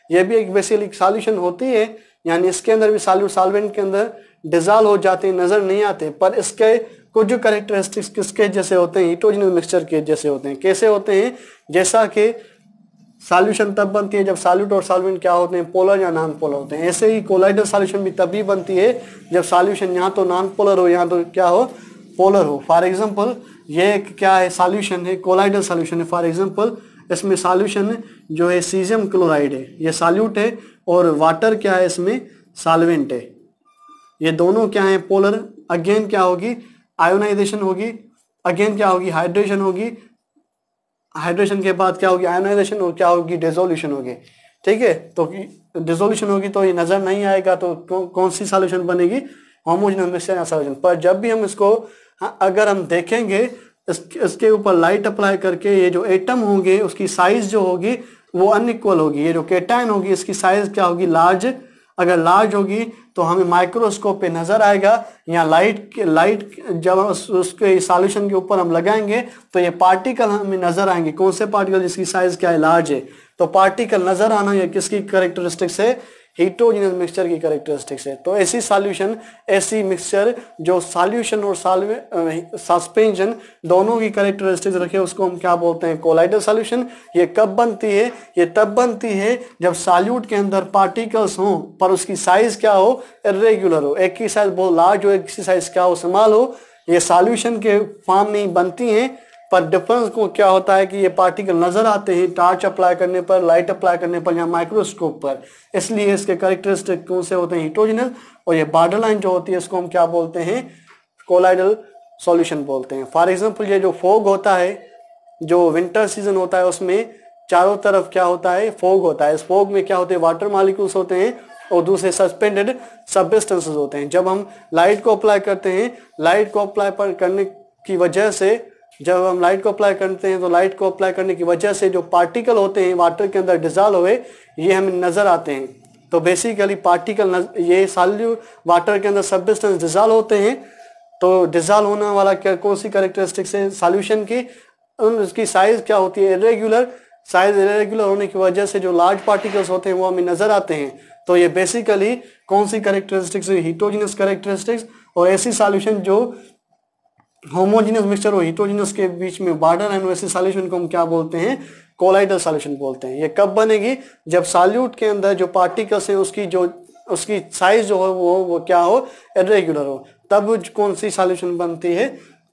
ये भी एक बेसिकली सॉल्यूशन होती है, यानी इसके अंदर भी सॉल्यूट सॉल्वेंट के अंदर डिसॉल्व हो जाते हैं, नजर नहीं आते, पर इसके कुछ जो कैरेक्टरिस्टिक्स किसके जैसे होते हैं, हीटोजेनस मिक्सचर के जैसे होते हैं। कैसे होते हैं, जैसा कि सॉल्यूशन तब बनती है जब सॉल्यूट और सॉल्वेंट क्या होते हैं, पोलर या नॉन पोलर होते हैं। ऐसे ही कोलाइडल सॉल्यूशन भी तभी बनती है जब सॉल्यूशन यहाँ तो नॉन पोलर हो, यहाँ तो क्या हो, पोलर हो। फॉर एग्जांपल ये क्या है, सॉल्यूशन है, कोलाइडल सॉल्यूशन है। फॉर एग्जांपल इसमें सॉल्यूशन जो है सीजियम क्लोराइड है, ये सॉल्यूट है, और वाटर क्या है, इसमें सॉल्वेंट है। ये दोनों क्या है, पोलर। अगेन क्या होगी, आयोनाइजेशन होगी, अगेन क्या होगी, हाइड्रेशन होगी, हाइड्रेशन के बाद क्या होगी, आयोनाइजेशन, और क्या होगी, डिसोल्यूशन होगी। ठीक है, तो डिसोल्यूशन होगी तो ये नजर नहीं आएगा, तो कौन सी सॉल्यूशन बनेगी, होमोजेनियस मिक्सचर या सॉल्यूशन। पर जब भी हम इसको अगर हम देखेंगे इसके ऊपर लाइट अप्लाई करके, ये जो एटम होंगे उसकी साइज जो होगी वो अनइक्वल होगी। ये जो केटायन होगी इसकी साइज क्या होगी, लार्ज। अगर लार्ज होगी तो हमें माइक्रोस्कोप पे नजर आएगा, या लाइट जब उसके सॉल्यूशन के ऊपर हम लगाएंगे तो ये पार्टिकल हमें नजर आएंगे। कौन से पार्टिकल, जिसकी साइज क्या है, लार्ज है। तो पार्टिकल नजर आना ये किसकी कैरेक्टरिस्टिक्स है, हीटरोजेनस मिक्सचर की कैरेक्टरिस्टिक्स है। तो ऐसी सॉल्यूशन, ऐसी मिक्सचर जो सॉल्यूशन और सस्पेंशन दोनों की कैरेक्टरिस्टिक्स रखे उसको हम क्या बोलते हैं, कोलाइडल सॉल्यूशन। ये कब बनती है, ये तब बनती है जब सॉल्यूट के अंदर पार्टिकल्स हो पर उसकी साइज क्या हो, इर्रेगुलर हो। एक की साइज बहुत लार्ज हो, एक की साइज क्या हो, स्मॉल हो। ये सॉल्यूशन के फॉर्म में ही बनती हैं, पर डिफरेंस को क्या होता है कि ये पार्टिकल नजर आते हैं टॉर्च अप्लाई करने पर, लाइट अप्लाई करने पर या माइक्रोस्कोप पर। इसलिए इसके कैरेक्टरिस्टिक कौन से होते हैं, हीटरोजेनस। और ये बॉर्डर लाइन जो होती है इसको हम क्या बोलते हैं, कोलाइडल सॉल्यूशन बोलते हैं। फॉर एग्जांपल ये जो फॉग होता है, जो विंटर सीजन होता है उसमें चारों तरफ क्या होता है, फॉग होता है। इस फॉग में क्या होते हैं, वाटर मॉलिक्यूल्स होते हैं और दूसरे सस्पेंडेड सब्सटेंसेस होते हैं। जब हम लाइट को अप्लाई करते हैं, लाइट को अप्लाई करने की वजह से, जब हम लाइट को अप्लाई करते हैं तो लाइट को अप्लाई करने की वजह से जो पार्टिकल होते हैं वाटर के अंदर डिजॉल्व हुए, ये हमें नजर आते हैं। तो बेसिकली पार्टिकल, ये सॉल्यूट वाटर के अंदर सब्सटेंस डिजॉल्व होते हैं। तो डिजॉल्व होने वाला क्या, कौन सी कैरेक्टरिस्टिक्स है सॉल्यूशन की, उसकी साइज क्या होती है, इरेगुलर। साइज इरेगुलर होने की वजह से जो लार्ज पार्टिकल्स होते हैं वो हमें नजर आते हैं। तो ये बेसिकली कौन सी कैरेक्टरिस्टिक्स है, हीटरोजेनस कैरेक्टरिस्टिक्स। और ऐसी सॉल्यूशन जो होमोजेनियस मिक्सचर और हीटरोजेनस के बीच में बॉर्डर है, ऐसे सॉल्यूशन को हम क्या बोलते हैं, कोलाइडल सॉल्यूशन बोलते हैं। ये कब बनेगी, जब सॉल्यूट के अंदर जो पार्टिकल्स हैं उसकी साइज जो हो वो क्या हो, इरेगुलर हो। तब कौन सी सॉल्यूशन बनती है,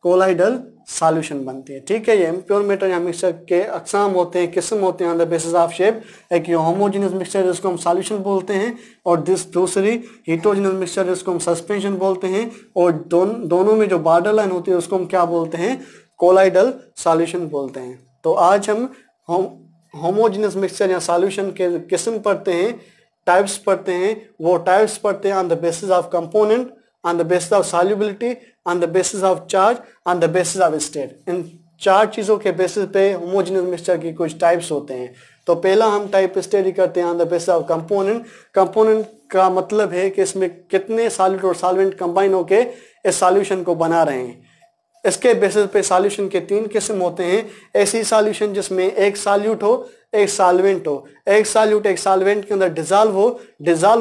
कोलाइडल सॉल्यूशन बनती है। ठीक है, ये इम्प्योर मेटर या मिक्सचर के अकसाम होते हैं, किस्म होते हैं on the basis of shape. एक ये होमोजेनियस मिक्सचर जिसको हम सॉल्यूशन बोलते हैं, और दूसरी हीटरोजेनस मिक्सचर जिसको हम सस्पेंशन बोलते हैं। और दोनों में जो बॉर्डर लाइन होती है उसको हम क्या बोलते हैं, कोलाइडल सॉल्यूशन बोलते हैं। तो आज हम होमोजेनियस मिक्सचर या सॉल्यूशन के किस्म पढ़ते हैं, टाइप्स पढ़ते हैं। वो टाइप्स पढ़ते हैं on the basis of component, on the basis of solubility, on the basis of charge, on the basis of state। इन चार चीजों के बेसिस पे होमोजेनियस मिक्सचर की कुछ टाइप्स होते हैं। तो पहला हम टाइप स्टडी करते हैं on the basis of component. Component का मतलब है कि इसमें कितने सॉल्यूट और सॉल्वेंट कंबाइन होके इस सॉल्यूशन को बना रहे हैं। इसके बेसिस पे सॉल्यूशन के तीन किस्म होते हैं। ऐसी सॉल्यूशन जिसमें एक सॉल्यूट हो, एक सॉल्वेंट हो। एक सॉल्यूट एक सॉल्वेंट के अंदर डिजॉल्व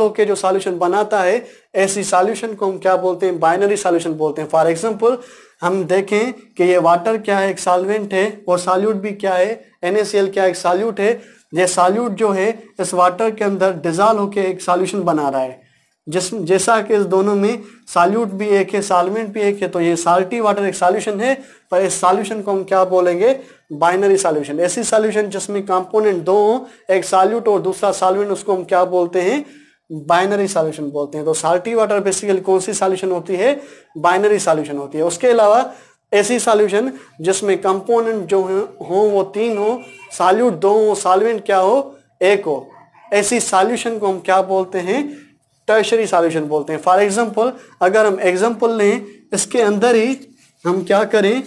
होके जो सॉल्यूशन बनाता है, ऐसी सॉल्यूशन को हम क्या बोलते हैं, बाइनरी सॉल्यूशन बोलते हैं। फॉर एग्जांपल हम देखें कि ये वाटर क्या है, एक सॉल्वेंट है, और सॉल्यूट भी क्या है, NaCl क्या एक सॉल्यूट है। ये सॉल्यूट जो है इस वाटर के अंदर डिजॉल्व होके एक सॉल्यूशन बना रहा है। जैसा कि इस दोनों में सॉल्यूट भी एक है, सॉल्वेंट भी एक है, तो ये साल्टी वाटर एक सॉल्यूशन है। पर इस सॉल्यूशन को हम क्या बोलेंगे, बाइनरी सॉल्यूशन। ऐसी सॉल्यूशन जिसमें कंपोनेंट दो हो, एक सॉल्यूट और दूसरा सॉल्वेंट, उसको हम क्या बोलते हैं, बाइनरी सॉल्यूशन बोलते हैं। तो साल्टी वाटर बेसिकली कौन सी सॉल्यूशन होती है, बाइनरी सॉल्यूशन होती है। उसके अलावा ऐसी सॉल्यूशन जिसमें कंपोनेंट जो हो वो तीन हो, सॉल्यूट दो हो, सॉल्वेंट क्या हो, एक हो, ऐसी सॉल्यूशन को हम क्या बोलते हैं, टर्शरी सॉल्यूशन बोलते हैं। फॉर एग्जांपल अगर हम एग्जांपल लें, इसके अंदर ही हम क्या करें,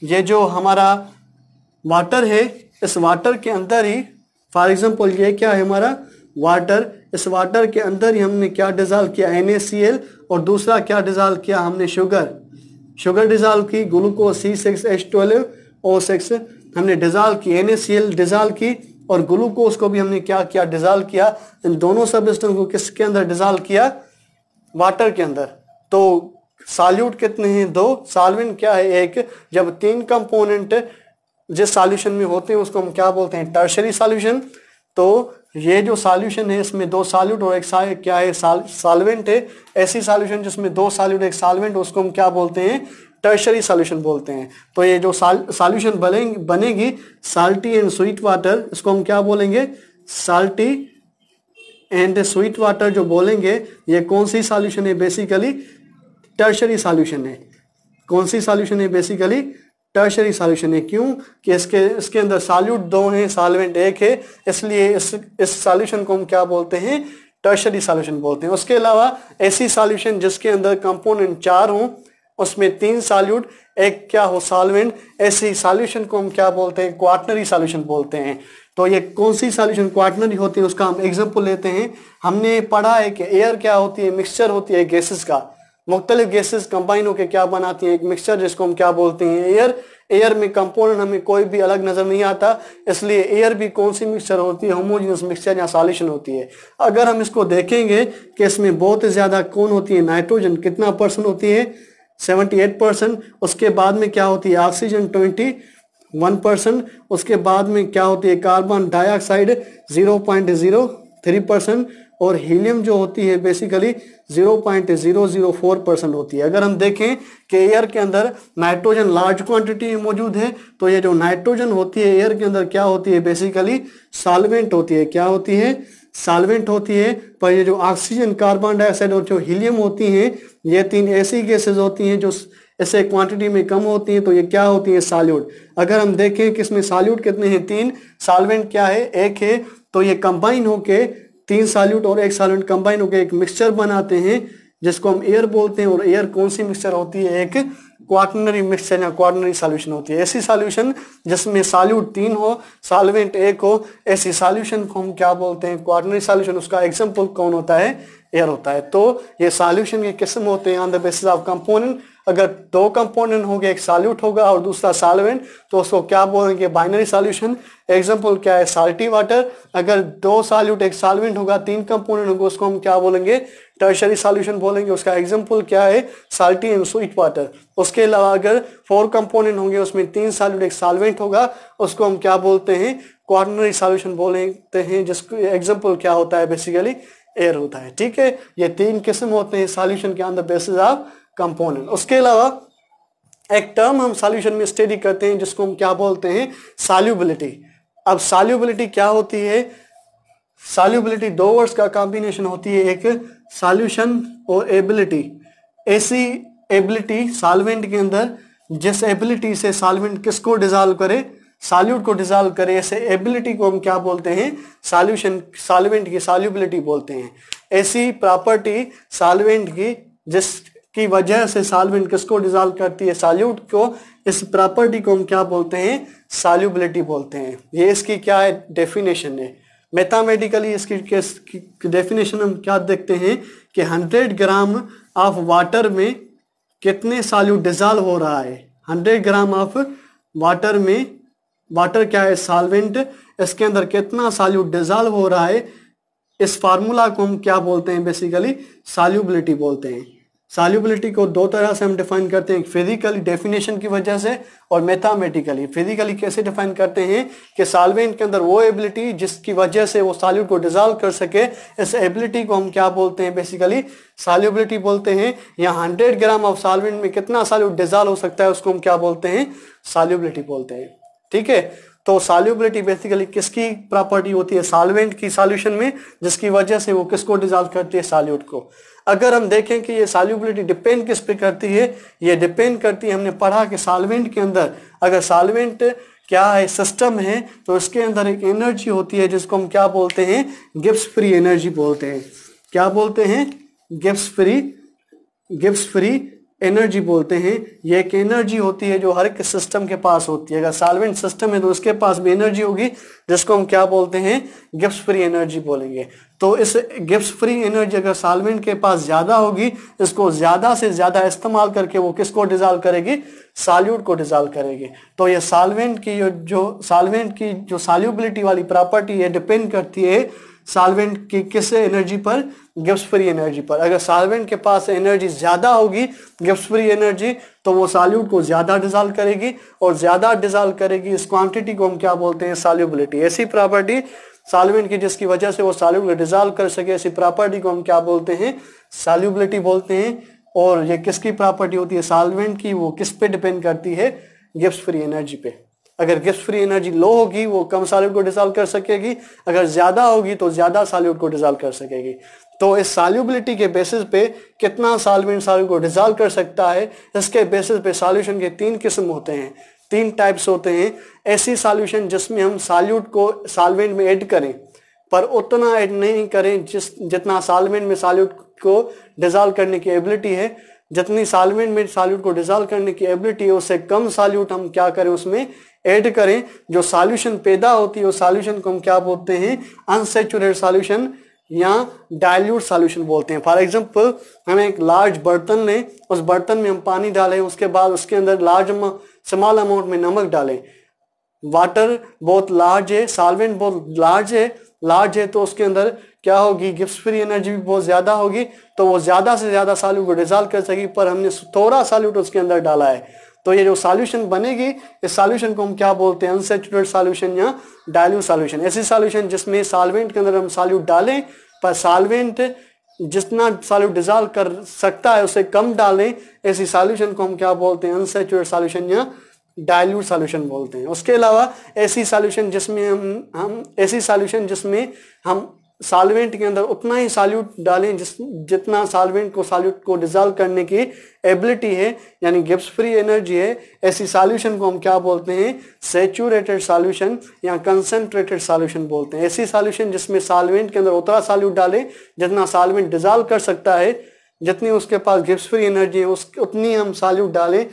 ये जो हमारा वाटर है, इस वाटर के अंदर ही फॉर एग्जांपल ये क्या है हमारा वाटर, इस वाटर के अंदर ही हमने क्या डिजॉल्व किया, NaCl, और दूसरा क्या डिजॉल्व किया हमने, शुगर डिजॉल्व की, ग्लूकोज C6H12O6 हमने डिजॉल्व की, NaCl डिजॉल्व की, और ग्लूकोज को भी हमने क्या किया, डिजॉल्व किया। इन दोनों सब्सटेंस को किसके अंदर डिजॉल्व किया, वाटर के अंदर। तो सॉल्यूट कितने हैं, दो, सॉल्वेंट क्या है, एक। जब तीन कंपोनेंट जिस सॉल्यूशन में होते हैं उसको हम क्या बोलते हैं, टर्शरी सॉल्यूशन। तो ये जो सॉल्यूशन है इसमें दो सॉल्यूट और एक क्या है, सॉल्वेंट है। ऐसी सॉल्यूशन जिसमें दो सॉल्यूट एक सॉल्वेंट, उसको हम क्या बोलते हैं, टर्शरी सॉल्यूशन बोलते हैं। तो ये जो सॉल्यूशन बनेगी साल्टी एंड स्वीट वाटर, इसको हम क्या बोलेंगे, साल्टी एंड स्वीट वाटर जो बोलेंगे, ये कौन सी सॉल्यूशन है, बेसिकली टर्शरी सॉल्यूशन है। कौन सी सॉल्यूशन है, बेसिकली टर्शरी सॉल्यूशन है। क्यों कि इसके अंदर सॉल्यूट 2 हैं, सॉल्वेंट 1 है, इसलिए इस सॉल्यूशन को हम क्या बोलते हैं, टर्शरी सॉल्यूशन बोलते हैं। उसके अलावा ऐसी सॉल्यूशन जिसके अंदर कंपोनेंट 4 हों, उसमें 3 सॉल्यूट, एक क्या हो सॉल्वेंट, ऐसी सॉल्यूशन को हम क्या बोलते हैं, क्वाटनरी सॉल्यूशन बोलते हैं। तो ये कौन सी सॉल्यूशन क्वाटनरी होती है उसका हम एग्जांपल लेते हैं। हमने पढ़ा है कि एयर क्या होती है, मिक्सचर होती है गैसेस का, मुख्तलिफ गैसेस कंबाइन होकर क्या बनाती है, एक मिक्सचर जिसको हम क्या बोलते हैं, एयर। एयर में कंपोनेंट हमें कोई भी अलग नजर नहीं आता, इसलिए एयर भी कौन सी मिक्सचर होती है, होमोजेनियस मिक्सचर या सॉल्यूशन होती है। अगर हम इसको देखेंगे कि इसमें बहुत ज्यादा कौन होती है, नाइट्रोजन कितना परसेंट होती है, 78%। उसके बाद में क्या होती है, ऑक्सीजन 21%। उसके बाद में क्या होती है, कार्बन डाइऑक्साइड 0.03%, और हीलियम जो होती है बेसिकली 0.004% होती है। अगर हम देखें कि एयर के अंदर नाइट्रोजन लार्ज क्वांटिटी में मौजूद है, तो ये जो नाइट्रोजन होती है एयर के अंदर क्या होती है, बेसिकली सॉल्वेंट होती है। क्या होती है, सॉल्वेंट होती है। पर ये जो ऑक्सीजन, कार्बन डाइऑक्साइड और जो हीलियम होती हैं, ये 3 ऐसी गैसेज होती हैं जो ऐसे क्वांटिटी में कम होती हैं, तो ये क्या होती है, सॉल्यूट। अगर हम देखें कि इसमें सॉल्यूट कितने हैं, 3, सॉल्वेंट क्या है, 1 है, तो ये कंबाइन होके 3 सॉल्यूट और 1 सॉल्वेंट कंबाइन होकर एक मिक्सचर बनाते हैं जिसको हम एयर बोलते हैं। और एयर कौन सी मिक्सचर होती है, एक क्वाटनरी मिक्सचर या क्वाटनरी सॉल्यूशन होती है। ऐसी सॉल्यूशन जिसमें सॉल्यूट 3 हो, सॉल्वेंट 1 हो, ऐसी सॉल्यूशन को हम क्या बोलते हैं, क्वाटनरी सॉल्यूशन। उसका एग्जांपल कौन होता है, एयर होता है। तो ये सॉल्यूशन के किस्म होते हैं on the basis of component. अगर 2 कंपोनेंट होंगे, एक सॉल्यूट होगा और दूसरा सॉल्वेंट, तो उसको क्या बोलेंगे, बाइनरी सॉल्यूशन। एग्जांपल क्या है, साल्टी वाटर। अगर 2 सॉल्यूट एक सॉल्वेंट होगा, 3 कंपोनेंट होगा, उसको हम क्या बोलेंगे, टर्शरी सॉल्यूशन बोलेंगे। उसका एग्जांपल क्या है, साल्टी एंड स्वीट वाटर। उसके अलावा अगर 4 कंपोनेंट होंगे, उसमें 3 सॉल्यूट एक सॉल्वेंट होगा, उसको हम क्या बोलते हैं, क्वाटरनरी सॉल्यूशन बोलते हैं, जिसको एग्जांपल क्या होता है, बेसिकली एयर होता है। ठीक है, ये 3 किस्म होते हैं सॉल्यूशन के on the basis of component. उसके अलावा एक टर्म हम सॉल्यूशन में स्टडी करते हैं जिसको हम क्या बोलते हैं, सॉल्युबिलिटी। अब सॉल्युबिलिटी क्या होती है, सॉल्युबिलिटी 2 वर्ड्स का कॉम्बिनेशन होती है, एक सॉल्यूशन और एबिलिटी। ऐसी एबिलिटी सॉल्वेंट के अंदर जिस एबिलिटी से सॉल्वेंट किसको डिसॉल्व करे, सॉल्यूट को डिसॉल्व करे, ऐसे एबिलिटी को हम क्या बोलते हैं, सॉल्यूशन, सॉल्वेंट की सॉल्युबिलिटी बोलते हैं। ऐसी प्रॉपर्टी सॉल्वेंट की जिसकी वजह से सॉल्वेंट किसको डिसॉल्व करती है, सॉल्यूट को, इस प्रॉपर्टी को हम क्या बोलते हैं, सॉल्युबिलिटी बोलते हैं। ये इसकी क्या है, डेफिनेशन है। मैथमेटिकली इसकी डेफिनेशन हम क्या देखते हैं कि 100 ग्राम ऑफ वाटर में कितने सॉल्यूट डिसॉल्व हो रहा है। 100 ग्राम ऑफ वाटर में, वाटर क्या है, सॉल्वेंट, इसके अंदर कितना सॉल्यूट डिसॉल्व हो रहा है, इस फार्मूला को हम क्या बोलते हैं, बेसिकली सॉल्युबिलिटी बोलते हैं। सॉल्युबिलिटी को 2 तरह से हम डिफाइन करते हैं, फिजिकली डेफिनेशन की वजह से और मैथमेटिकली। फिजिकली कैसे डिफाइन करते हैं कि सॉल्वेंट के अंदर वो एबिलिटी जिसकी वजह से वो सॉल्यूट को डिसॉल्व कर सके, इस एबिलिटी को हम क्या बोलते हैं, बेसिकली सॉल्युबिलिटी बोलते हैं। यहाँ 100 ग्राम ऑफ सॉल्वेंट में कितना सॉल्यूट डिसॉल्व हो सकता है, उसको हम क्या बोलते हैं, सॉल्युबिलिटी बोलते हैं। ठीक है, तो सॉल्युबिलिटी बेसिकली किसकी प्रॉपर्टी होती है, सॉल्वेंट की सॉल्यूशन में, जिसकी वजह से वो किसको डिसॉल्व करती है, सॉल्यूट को। अगर हम देखें कि ये सॉल्युबिलिटी डिपेंड किस पे करती है, ये डिपेंड करती है, हमने पढ़ा कि सॉल्वेंट के अंदर अगर सॉल्वेंट क्या है, सिस्टम है, तो इसके अंदर एक एनर्जी होती है जिसको हम क्या बोलते हैं, गिब्स फ्री एनर्जी बोलते हैं। क्या बोलते हैं, गिब्स फ्री एनर्जी बोलते हैं। ये एक एनर्जी होती है जो हर एक सिस्टम के पास होती है। अगर सॉल्वेंट सिस्टम है तो उसके पास भी एनर्जी होगी जिसको हम क्या बोलते हैं, गिब्स फ्री एनर्जी बोलेंगे। तो इस गिब्स फ्री एनर्जी अगर सॉल्वेंट के पास ज्यादा होगी, इसको ज्यादा से ज्यादा इस्तेमाल करके वो किसको डिसॉल्व करेगी, सॉल्यूट को डिसॉल्व करेगी। तो ये सॉल्वेंट की जो सॉल्युबिलिटी वाली प्रॉपर्टी है, डिपेंड करती है सॉल्वेंट की किस एनर्जी पर, गिब्स फ्री एनर्जी पर। अगर सॉल्वेंट के पास एनर्जी ज्यादा होगी, गिब्स फ्री एनर्जी, तो वो सॉल्यूट को ज्यादा डिसॉल्व करेगी, और ज्यादा डिसॉल्व करेगी, इस क्वांटिटी को हम क्या बोलते हैं, सॉल्युबिलिटी। ऐसी प्रॉपर्टी सॉल्वेंट की जिसकी वजह से वो सॉल्यूट को डिसॉल्व कर सके, ऐसी प्रॉपर्टी को हम क्या बोलते हैं, सॉल्युबिलिटी बोलते हैं। और ये किसकी प्रॉपर्टी होती है, सॉल्वेंट की, वो किस पे डिपेंड करती है, गिब्स फ्री एनर्जी पे। अगर गिब्स फ्री एनर्जी लो होगी वो कम सॉल्यूट को डिसॉल्व कर सकेगी, अगर ज्यादा होगी तो ज्यादा सॉल्यूट को डिसॉल्व कर सकेगी। तो इस सॉल्युबिलिटी के बेसिस पे कितना सॉल्वेंट सॉल्यूट को डिसॉल्व कर सकता है, इसके बेसिस पे सॉल्यूशन के 3 किस्म होते हैं। तीन टाइप्स होते हैं। ऐसी सॉल्यूशन जिसमें हम सॉल्यूट को सॉल्वेंट में ऐड करें पर उतना ऐड नहीं करें जितना सॉल्वेंट में सॉल्यूट को डिसॉल्व करने की एबिलिटी है। जितनी सॉल्वेंट में सॉल्यूट को डिसॉल्व करने की एबिलिटी है उससे कम सॉल्यूट हम क्या करें उसमें ऐड करें। जो सॉल्यूशन पैदा होती है उस सॉल्यूशन को हम क्या बोलते हैं, अनसैचुरेटेड सॉल्यूशन या डाइल्यूट सॉल्यूशन बोलते हैं। फॉर एग्जांपल हम एक लार्ज बर्तन लें, उस बर्तन में हम पानी डालें, उसके बाद उसके अंदर स्मॉल अमाउंट में नमक डालें। वाटर बहुत लार्ज है, सॉल्वेंट बहुत लार्ज है तो उसके अंदर क्या होगी, गिब्स फ्री एनर्जी भी बहुत ज्यादा होगी, तो वो ज्यादा से ज्यादा सॉल्यूट को डिसॉल्व कर सकेगी। पर हमने थोड़ा सॉल्यूट उसके अंदर डाला है तो ये जो सॉल्यूशन बनेगी इस सॉल्यूशन को हम क्या बोलते हैं, अनसैचुरेटेड सॉल्यूशन या डाइल्यूट सॉल्यूशन। ऐसी सॉल्यूशन जिसमें सॉल्वेंट के अंदर हम सॉल्यूट डालें पर सॉल्वेंट जितना सॉल्यूट डिसॉल्व कर सकता है उससे कम डालें, ऐसी सॉल्यूशन को हम क्या बोलते हैं, अनसैचुरेटेड सॉल्यूशन या डाइल्यूट सॉल्यूशन बोलते हैं। उसके अलावा ऐसी सॉल्यूशन जिसमें हम सॉल्वेंट के अंदर उतना ही सॉल्यूट डालें जितना सॉल्वेंट को डिसॉल्व करने की एबिलिटी है यानी गिब्स फ्री एनर्जी है, ऐसी सॉल्यूशन को हम क्या बोलते हैं, सैचुरेटेड सॉल्यूशन या कंसंट्रेटेड सॉल्यूशन बोलते हैं। ऐसी सॉल्यूशन जिसमें सॉल्वेंट के अंदर उतना सॉल्यूट डालें जितना सॉल्वेंट डिसॉल्व कर सकता है, जितनी उसके पास गिब्स फ्री एनर्जी है उतनी हम सॉल्यूट डालें,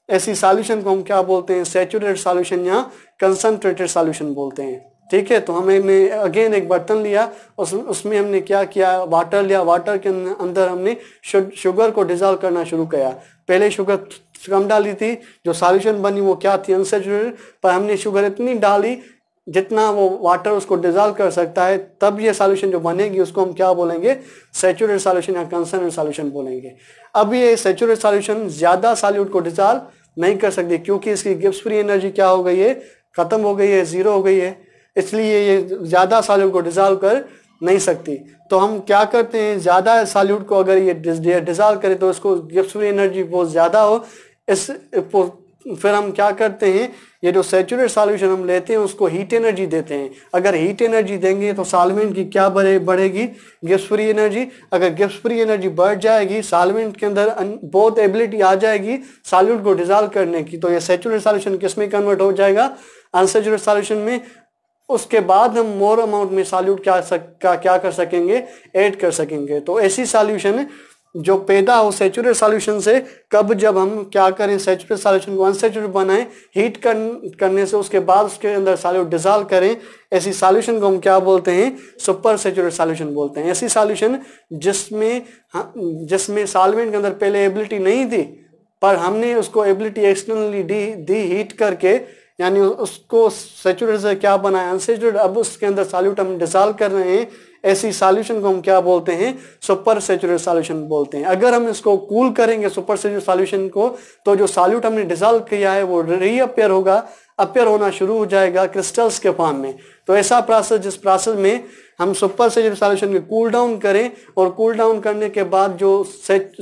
ऐसी सॉल्यूशन को हम क्या बोलते हैं, सैचुरेटेड सॉल्यूशन या कंसंट्रेटेड सॉल्यूशन बोलते हैं। ठीक है, तो हमने अगेन एक बर्तन लिया, उसमें हमने क्या किया, वाटर लिया, वाटर के अंदर हमने शुगर को डिसॉल्व करना शुरू किया। पहले शुगर कम डाली थी, जो सॉल्यूशन बनी वो क्या थी, अनसैचुरेटेड, पर हमने शुगर इतनी डाली जितना वो वाटर उसको डिसॉल्व कर सकता है, तब ये सॉल्यूशन जो बनेगी उसको हम क्या बोलेंगे, सैचुरेटेड सॉल्यूशन या कंसंट्रेटेड सॉल्यूशन बोलेंगे। अब ये सैचुरेटेड सॉल्यूशन ज्यादा सॉल्यूट को डिसॉल्व नहीं कर सकती क्योंकि इसकी गिब्स फ्री एनर्जी क्या हो गई है, खत्म हो गई है, जीरो हो गई है, इसलिए ये ज्यादा सॉल्यूट को डिसॉल्व कर नहीं सकती। तो हम क्या करते हैं, ज्यादा सॉल्यूट को अगर ये डिसॉल्व करे तो इसको गिब्स फ्री एनर्जी बहुत ज्यादा हो, फिर हम क्या करते हैं, ये जो सैचुरेटेड सॉल्यूशन हम लेते हैं उसको हीट एनर्जी देते हैं। अगर हीट एनर्जी देंगे तो सॉल्वेंट की क्या बढ़ेगी, गिब्स फ्री एनर्जी। अगर गिब्स फ्री एनर्जी बढ़ जाएगी, सॉल्वेंट के अंदर बहुत एबिलिटी आ जाएगी सॉल्यूट को डिसॉल्व करने की, तो ये सैचुरेटेड सॉल्यूशन किस में कन्वर्ट हो जाएगा, अनसैचुरेटेड सॉल्यूशन में। उसके बाद हम मोर अमाउंट में सॉल्यूट क्या कर सकेंगे, ऐड कर सकेंगे। तो ऐसी सॉल्यूशन जो पैदा हो सैचुरेटेड सॉल्यूशन से, कब, जब हम क्या करें, सैचुरेटेड सॉल्यूशन को अनसैचुरेटेड बनाएं हीट करने से, उसके बाद उसके अंदर सॉल्यूट डिसॉल्व करें, ऐसी सॉल्यूशन को हम क्या बोलते हैं, सुपर सैचुरेटेड सॉल्यूशन बोलते हैं। ऐसी सॉल्यूशन जिसमें सॉल्वेंट के अंदर पहले एबिलिटी नहीं थी पर हमने उसको एबिलिटी एक्सटर्नली दी हीट करके, यानी उसको सैचुरेटेड से क्या बनाया, अनसैचुरेटेड, अब उसके अंदर सॉल्यूट हम डिसॉल्व कर रहे हैं, ऐसी सॉल्यूशन को हम क्या बोलते हैं, सुपर सैचुरेटेड सॉल्यूशन बोलते हैं। अगर हम इसको कूल करेंगे सुपर सैचुरेटेड सॉल्यूशन को, तो जो सॉल्यूट हमने डिसॉल्व किया है वो रीअपियर होना शुरू हो जाएगा क्रिस्टल्स के फॉर्म में। तो ऐसा प्रोसेस, जिस प्रोसेस में हम सुपर सैचुरेटेड सॉल्यूशन को कूल डाउन करें और कूल डाउन करने के बाद जो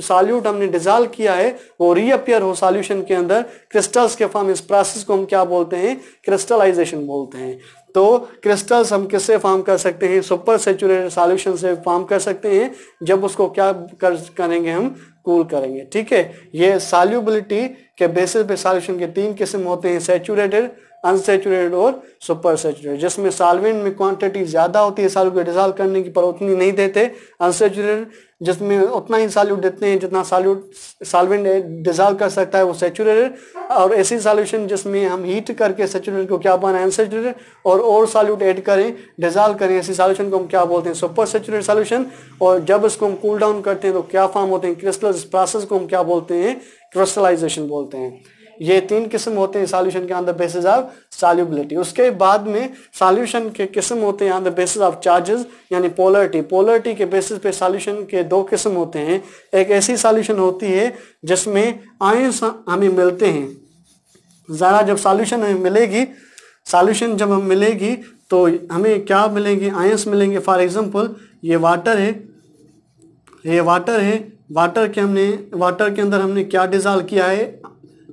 सॉल्यूट हमने डिसॉल्व किया है वो रीअपियर हो सॉल्यूशन के अंदर क्रिस्टल्स के फॉर्म, इस प्रोसेस को हम क्या बोलते हैं, क्रिस्टलाइजेशन बोलते हैं। तो क्रिस्टल्स हम किससे फॉर्म कर सकते हैं, सुपर सैचुरेटेड सॉल्यूशन से फॉर्म कर सकते हैं, जब उसको क्या करेंगे, हम कूल करेंगे। ठीक है, ये सॉल्युबिलिटी के बेसिस पे सॉल्यूशन के तीन किस्म होते हैं, सैचुरेटेड, अनसैचुरेटेड और सुपर सैचुरेटेड। जिसमें सॉल्वेंट में क्वांटिटी ज्यादा होती है सॉल्यूट को डिसॉल्व करने की पर उतनी नहीं देते, अनसैचुरेटेड जिसमें उतना ही सॉल्यूट देते हैं जितना सॉल्वेंट डिसॉल्व कर सकता है, वो सैचुरेटेड। और ऐसी सॉल्यूशन जिसमें हम हीट करके सैचुरेटेड को क्या बनाए, अनसैचुरेटेड, और सॉल्यूट ऐड करें, डिसॉल्व करें, ऐसी सॉल्यूशन को हम क्या बोलते हैं, सुपर सैचुरेटेड सॉल्यूशन। और जब इसको हम कूल डाउन करते हैं तो क्या फॉर्म होते हैं, क्रिस्टल। इस प्रोसेस को हम क्या बोलते हैं, क्रिस्टलाइजेशन बोलते हैं। ये तीन किस्म होते हैं सॉल्यूशन के on the basis of solubility. उसके बाद में सॉल्यूशन के किस्म होते हैं on the basis of charges यानी पोलरिटी। पोलरिटी के बेसिस पे सॉल्यूशन के दो किस्म होते हैं। एक ऐसी सॉल्यूशन होती है जिसमें आयंस हमें मिलते हैं। जरा जब सॉल्यूशन हमें मिलेगी, सॉल्यूशन जब हमें मिलेगी तो हमें क्या मिलेंगे, आयंस मिलेंगे। फॉर एग्जांपल ये वाटर है, ये वाटर है, वाटर के अंदर हमने क्या डिसॉल्व किया है,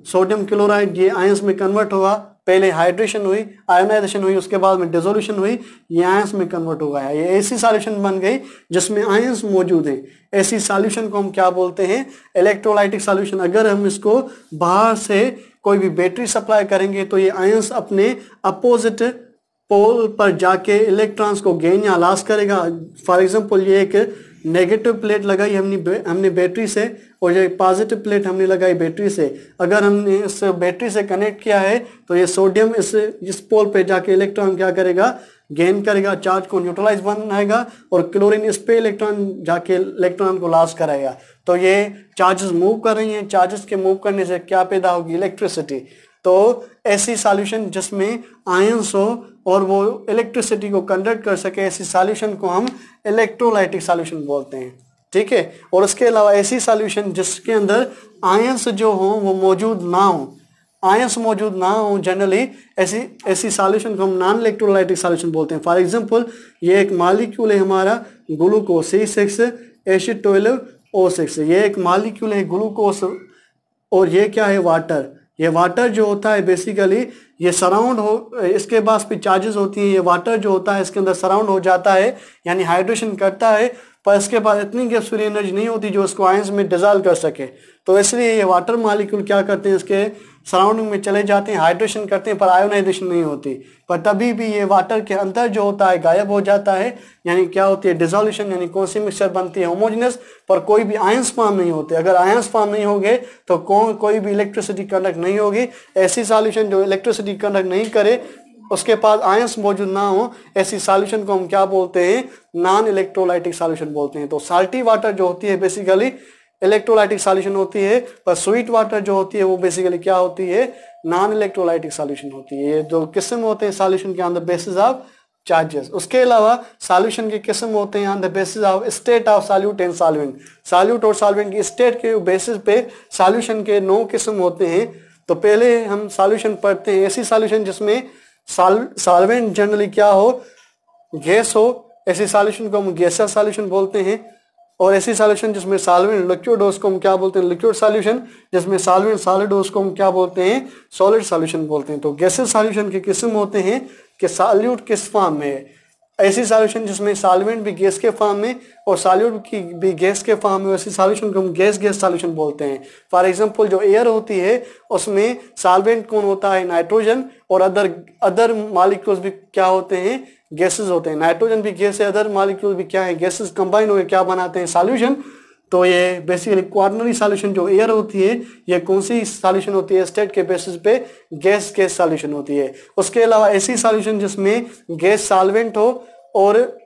सोडियम क्लोराइड। ये आयंस में कन्वर्ट होगा, पहले हाइड्रेशन हुई, आयोनाइजेशन हुई, उसके बाद में डिसोल्यूशन हुई, ये आयंस में कन्वर्ट हो गया। ये ऐसी सॉल्यूशन बन गई जिसमें आयंस मौजूद हैं। ऐसी सॉल्यूशन को हम क्या बोलते हैं, इलेक्ट्रोलाइटिक सॉल्यूशन। अगर हम इसको बाहर से कोई भी बैटरी सप्लाई करेंगे तो ये आयंस अपने अपोजिट पोल पर जाके इलेक्ट्रॉन्स को गेन या लॉस करेगा। फॉर एग्जांपल ये एक नेगेटिव प्लेट लगाई हमने बैटरी से और ये पॉजिटिव प्लेट हमने लगाई बैटरी से। अगर हमने इस बैटरी से कनेक्ट किया है तो ये सोडियम इस पोल पे जाके इलेक्ट्रॉन क्या करेगा, गेन करेगा, चार्ज को न्यूट्रलाइज बनाएगा, और क्लोरीन इस पे इलेक्ट्रॉन जाके इलेक्ट्रॉन को लॉस कराएगा। तो ये चार्जेस मूव कर रही हैं, चार्जेस के मूव करने से क्या पैदा होगी, इलेक्ट्रिसिटी। तो ऐसी सॉल्यूशन जिसमें आयंस हो और वो इलेक्ट्रिसिटी को कंडक्ट कर सके, ऐसी सॉल्यूशन को हम इलेक्ट्रोलाइटिक सॉल्यूशन बोलते हैं, ठीक है। और उसके अलावा ऐसी सॉल्यूशन जिसके अंदर आयंस जो हो वो मौजूद ना हो, आयंस मौजूद ना हो, जनरली ऐसी सॉल्यूशन को हम नॉन इलेक्ट्रोलाइटिक सॉल्यूशन बोलते हैं। फॉर एग्जांपल ये एक मॉलिक्यूल है हमारा ग्लूकोज C6H12O6, ये एक मॉलिक्यूल है ग्लूकोज, और ये क्या है, वाटर। ये वाटर जो होता है बेसिकली ये सराउंड हो, इसके पास भी चार्जेस होती हैं, ये वाटर जो होता है इसके अंदर सराउंड हो जाता है, यानी हाइड्रेशन करता है, पर इसके पास इतनी गैस फ्री एनर्जी नहीं होती जो इसको आयंस में डिजॉल्व कर सके। तो इसलिए ये वाटर मॉलिक्यूल क्या करते हैं, इसके सराउंडिंग में चले जाते हैं, हाइड्रेशन करते हैं, पर आयोनाइजेशन नहीं होती। पर तभी भी ये वाटर के अंदर जो होता है गायब हो जाता है, यानी क्या होती है, डिसोल्यूशन, यानी कौन सी मिक्सचर बनती है, होमोजेनस, पर कोई भी आयंस फॉर्म नहीं होते। अगर आयंस फॉर्म नहीं होंगे तो कोई भी इलेक्ट्रिसिटी कंडक्ट नहीं होगी। ऐसी सॉल्यूशन जो इलेक्ट्रिसिटी कंडक्ट नहीं करे, उसके पास आयंस मौजूद ना हो, ऐसी सॉल्यूशन को हम क्या बोलते हैं, नॉन इलेक्ट्रोलाइटिक सॉल्यूशन बोलते हैं। तो साल्टी वाटर जो होती है बेसिकली इलेक्ट्रोलाइटिक सॉल्यूशन होती है, पर स्वीट वाटर जो होती है वो बेसिकली क्या होती है, नॉन इलेक्ट्रोलाइटिक सॉल्यूशन होती है। ये जो किस्म होते हैं सॉल्यूशन के on the basis of charges. उसके अलावा सॉल्यूशन के किस्म होते हैं on the basis of state of solute and solvent. Solute और सॉल्वेंट की स्टेट के बेसिस पे सॉल्यूशन के 9 किस्म होते हैं। तो पहले हम सॉल्यूशन पढ़ते हैं, ऐसी सॉल्यूशन जिसमें सॉल्वेंट जनरली क्या हो, गैस हो, ऐसी सॉल्यूशन को हम गैसियस सॉल्यूशन बोलते हैं। और ऐसी सॉल्यूशन जिसमें सॉल्वेंट लिक्विड हो उसको हम क्या बोलते हैं, लिक्विड सॉल्यूशन। जिसमें सॉल्वेंट सॉलिड हो उसको हम क्या बोलते हैं, सॉलिड सॉल्यूशन बोलते हैं। तो गैसियस सॉल्यूशन के किस्म होते हैं कि सॉल्यूट किस फॉर्म में है। ऐसी सॉल्यूशन जिसमें सॉल्वेंट भी गैस के फॉर्म में और सॉल्यूट की भी गैस के फॉर्म में, ऐसी सॉल्यूशन को हम गैस सॉल्यूशन बोलते हैं। फॉर एग्जांपल जो एयर होती है उसमें सॉल्वेंट कौन होता है, नाइट्रोजन, और अदर मॉलिक्यूल्स भी क्या होते हैं, गैसेस होते हैं। नाइट्रोजन भी गैस है, अदर मॉलिक्यूल भी क्या है, गैसेस कंबाइन होकर क्या बनाते हैं, सॉल्यूशन। तो ये बेसिकली क्वार्टनरी सॉल्यूशन जो एयर होती है, ये कौन सी सॉल्यूशन होती है, स्टेट के बेसिस पे गैस सॉल्यूशन होती है। उसके अलावा ऐसी सॉल्यूशन जिसमें गैस सॉल्वेंट हो, और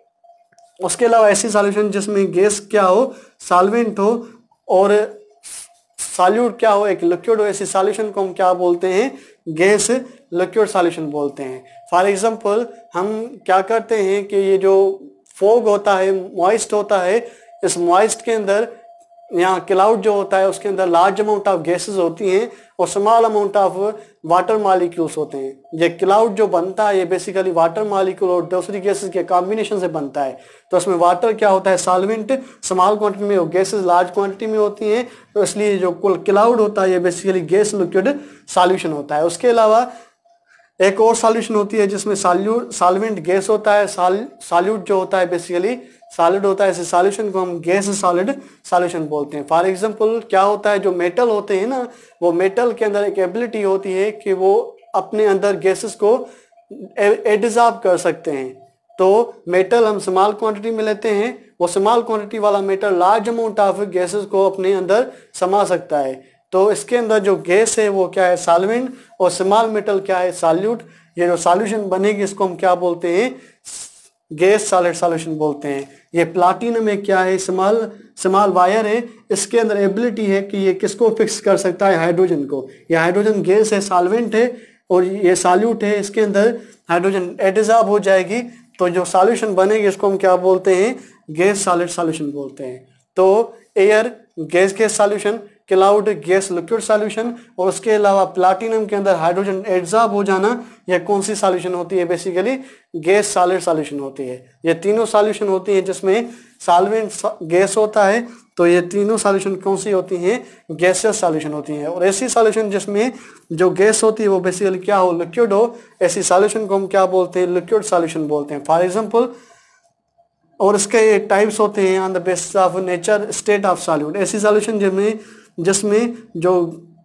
उसके अलावा ऐसी सॉल्यूशन जिसमें गैस क्या हो, सॉल्वेंट हो, और सॉल्यूट क्या हो, एक लिक्विड हो, ऐसी सॉल्यूशन को हम क्या बोलते हैं, गैस लिक्विड सॉल्यूशन बोलते हैं। फॉर एग्जांपल हम क्या करते हैं कि ये जो फॉग होता है, मॉइस्ट होता है, इस मॉइस्ट के अंदर यहाँ क्लाउड जो होता है उसके अंदर लार्ज अमाउंट ऑफ गैसेस होती हैं और small amount of water molecules होते हैं। ये क्लाउड जो बनता है ये बेसिकली वाटर मॉलिक्यूल और दूसरी गैसेस के कॉम्बिनेशन से बनता है। तो उसमें वाटर क्या होता है, सॉल्वेंट स्मॉल क्वांटिटी में, गैसेस लार्ज क्वांटिटी में होती हैं। तो इसलिए जो क्लाउड होता है ये बेसिकली गैस लिक्विड सॉल्यूशन होता है। उसके अलावा एक और सॉल्यूशन होती है जिसमें सॉल्वेंट गैस होता है, सॉल्यूट जो होता है बेसिकली सॉलिड होता है। ऐसे सॉल्यूशन को हम गैस सॉलिड सॉल्यूशन बोलते हैं। फॉर एग्जांपल क्या होता है, जो मेटल होते हैं ना, वो मेटल के अंदर एक एबिलिटी होती है कि वो अपने अंदर गैसेस को एडिजॉर्ब कर सकते हैं। तो मेटल हम स्मॉल क्वांटिटी में लेते हैं, वो स्मॉल क्वांटिटी वाला metal large amount of gases को अपने अंदर समा सकता है। तो इसके अंदर जो गैस है वो क्या है, सॉल्वेंट, और स्मॉल मेटल क्या है, सॉल्यूट। ये जो सॉल्यूशन बनेगी इसको हम क्या बोलते हैं, गैस सॉलिड सॉल्यूशन बोलते हैं। ये प्लाटिनम में क्या है, स्मॉल वायर है, इसके अंदर एबिलिटी है कि ये किसको फिक्स कर सकता है, हाइड्रोजन को। ये हाइड्रोजन गैस है, सॉल्वेंट है, और ये सॉल्यूट है, इसके अंदर हाइड्रोजन एडिजॉर्ब हो जाएगी। तो जो सॉल्यूशन बनेगी इसको हम क्या बोलते हैं, गैस सॉलिड सॉल्यूशन बोलते हैं। तो air gas solution, cloud gas liquid solution, और उसके अलावा प्लाटिनम के अंदर हाइड्रोजन एड्जॉर्ब हो जाना, यह कौन सी सॉल्यूशन होती है, बेसिकली गैस सॉलिड सॉल्यूशन होती है। ये तीनों सॉल्यूशन होती है जिसमें सॉल्वेंट गैस होता है। तो ये तीनों सॉल्यूशन कौन सी होती हैं, गैसियस सॉल्यूशन होती हैं। और ऐसी सॉल्यूशन जिसमें जो गैस होती है वो बेसिकली क्या हो, लिक्विड हो, ऐसी सॉल्यूशन को हम क्या बोलते हैं, लिक्विड सॉल्यूशन बोलते हैं। फॉर एग्जाम्पल, और इसके टाइप्स होते हैं on the basis of nature, state of solute. ऐसी सॉल्यूशन जिसमें जो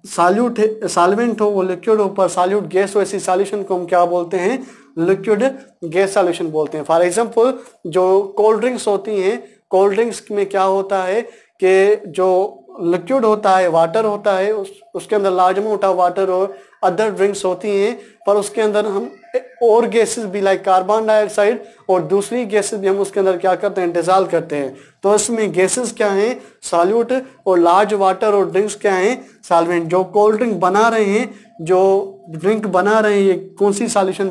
सॉल्यूट सॉल्वेंट हो वो लिक्विड हो पर सॉल्यूट गैस हो, ऐसी सॉल्यूशन को हम क्या बोलते हैं, लिक्विड गैस सॉल्यूशन बोलते हैं। फॉर एग्जांपल जो कोल्ड ड्रिंक्स होती हैं, कोल्ड ड्रिंक्स में क्या होता है कि जो लिक्विड होता है वाटर होता है, उसके अंदर लार्ज अमाउंट ऑफ वाटर और अदर ड्रिंक्स होती हैं, पर उसके अंदर हम और गैसेस भी लाइक कार्बन डाइऑक्साइड और दूसरी गैसेस भी हम उसके अंदर क्या करते हैं, डिसॉल्व करते हैं। तो इसमें गैसेस क्या हैं, सॉल्यूट, और लार्ज वाटर और ड्रिंक्स क्या हैं, सॉल्वेंट। जो कोल्ड ड्रिंक बना रहे हैं, जो ड्रिंक बना रहे हैं, ये कौन सी सॉल्यूशन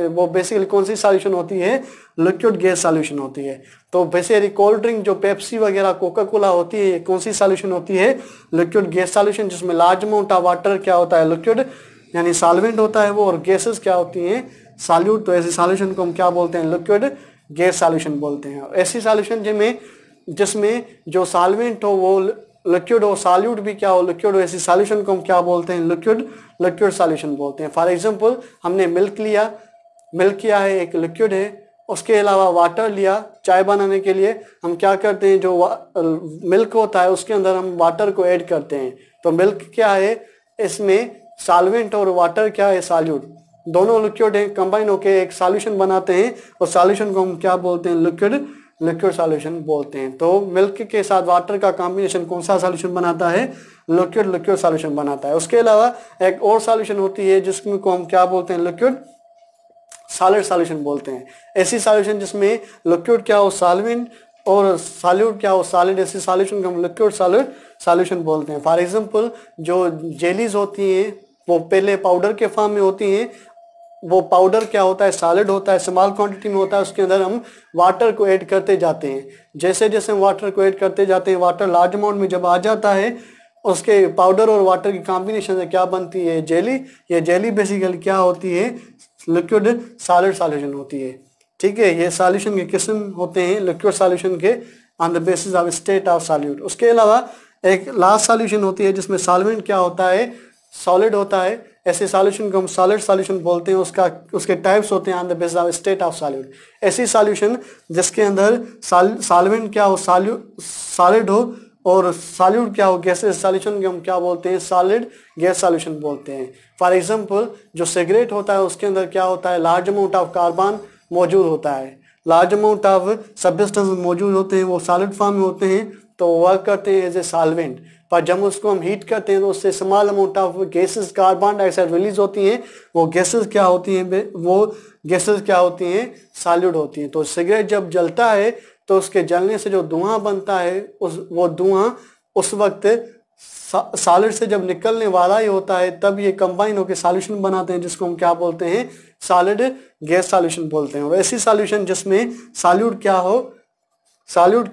वो बेसिकली कौन सी सॉल्यूशन होती है, लिक्विड गैस सॉल्यूशन होती है। तो बेसिकली कोल्ड ड्रिंक जो पेप्सी वगैरह कोका कोला होती है, ये कौन सी सॉल्यूशन होती है, लिक्विड गैस सॉल्यूशन, जिसमें लार्ज अमाउंट ऑफ वाटर क्या होता है, लिक्विड यानी सॉल्वेंट होता है वो, और गैसेस क्या होती हैं, सॉल्यूट। तो ऐसी सॉल्यूशन को हम क्या बोलते हैं, लिक्विड गैस सॉल्यूशन बोलते हैं। ऐसी सॉल्यूशन जिसमें जो सॉल्वेंट हो वो लिक्विड हो, सॉल्यूट भी क्या हो, लिक्विड हो, ऐसी सॉल्यूशन को हम क्या बोलते हैं, लिक्विड सॉल्यूशन बोलते हैं। फॉर एग्जांपल हमने मिल्क लिया, मिल्क क्या है, एक लिक्विड है। उसके अलावा वाटर लिया चाय बनाने के लिए, हम क्या करते हैं, जो मिल्क होता है उसके अंदर हम वाटर को ऐड करते हैं। तो मिल्क क्या है, इसमें सॉल्वेंट और वाटर क्या है, सॉल्यूट, दोनों लिक्विड है, कंबाइन होकर एक सॉल्यूशन बनाते हैं, और सॉल्यूशन को हम क्या बोलते हैं, लिक्विड सॉल्यूशन बोलते हैं। तो मिल्क के साथ वाटर का कॉम्बिनेशन कौन सा सॉल्यूशन बनाता है, लिक्विड सॉल्यूशन बनाता है। उसके अलावा एक और सॉल्यूशन होती है जिसमें को हम क्या बोलते हैं, लिक्विड सॉलिड सॉल्यूशन बोलते हैं। ऐसी सॉल्यूशन जिसमें लिक्विड क्या हो, सॉल्वेंट, और सॉल्यूट क्या हो, सॉलिड, ऐसी सॉल्यूशन को हम लिक्विड सॉलिड सॉल्यूशन बोलते हैं। फॉर एग्जांपल जो जेलीज होती हैं वो पहले पाउडर के फॉर्म में होती हैं, वो पाउडर क्या होता है, सॉलिड होता है, स्मॉल क्वांटिटी में होता है, उसके अंदर हम वाटर को ऐड करते जाते हैं। जैसे जैसे हम वाटर को ऐड करते जाते हैं, वाटर लार्ज अमाउंट में जब आ जाता है, उसके पाउडर और वाटर की कॉम्बिनेशन से क्या बनती है, जेली। ये जेली बेसिकली क्या होती है, लिक्विड सॉलिड सॉल्यूशन होती है। ठीक है, ये सॉल्यूशन के किस्म होते हैं लिक्विड सॉल्यूशन के on the basis of state of solute. उसके अलावा एक लास्ट सॉल्यूशन होती है जिसमें सॉल्वेंट क्या होता है, सॉलिड होता है। ऐसे सॉल्यूशन को हम सॉलिड सॉल्यूशन बोलते हैं। उसके टाइप्स होते हैं on the basis of state of solute. ऐसी सॉल्यूशन जिसके अंदर सॉल्वेंट क्या हो, सॉलिड हो, और सॉल्यूट क्या हो, गैसेस सॉल्यूशन को हम क्या बोलते हैं, सॉलिड गैस सॉल्यूशन बोलते हैं। फॉर एग्जांपल जो सिगरेट होता है उसके अंदर क्या होता है, लार्ज अमाउंट ऑफ कार्बन मौजूद होता है, लार्ज अमाउंट ऑफ सब्सटेंस मौजूद होते हैं, वो सॉलिड फॉर्म में होते हैं, तो वर्क करते हैं एज ए सॉल्वेंट। पर जब उसको हम हीट करते हैं तो उससे small amount of gases carbon dioxide release होती हैं। वो गैसेस क्या होती हैं, सॉलिड होती हैं। तो सिगरेट जब जलता है तो उसके जलने से जो धुआं बनता है, वो धुआं उस वक्त सॉलिड से जब निकलने वाला ही होता है, तब ये कंबाइन होकर सॉल्यूशन बनाते हैं, जिसको हम क्या बोलते हैं, सॉलिड गैस सॉल्यूशन बोलते हैं। वैसी सॉल्यूशन जिसमें सॉल्यूट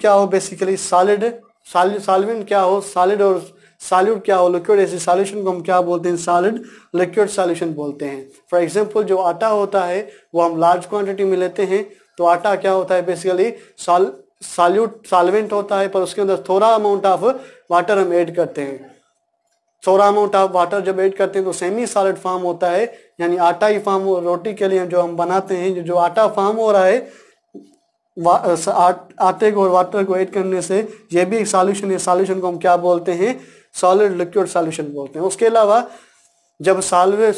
क्या हो बेसिकली सॉल्वेंट क्या हो, सॉलिड, और सॉल्यूट क्या हो, लिक्विड, ऐसी सॉल्यूशन को हम क्या बोलते हैं, सॉलिड लिक्विड सॉल्यूशन बोलते हैं। फॉर एग्जांपल जो आटा होता है वो हम लार्ज क्वांटिटी में लेते हैं, तो आटा क्या होता है, बेसिकली सॉल्वेंट होता है, पर उसके अंदर थोड़ा अमाउंट ऑफ वाटर हम ऐड करते हैं। थोड़ा अमाउंट ऑफ वाटर जब ऐड करते हैं तो सेमी सॉलिड फॉर्म होता है, यानी आटा ही फॉर्म। रोटी के लिए जो हम बनाते हैं, जो आटा फॉर्म हो रहा है, आटे को और वाटर को ऐड करने से ये भी एक सॉल्यूशन है। सॉल्यूशन को हम क्या बोलते हैं, सॉलिड लिक्विड सॉल्यूशन बोलते हैं। उसके अलावा जब सॉल्वेंट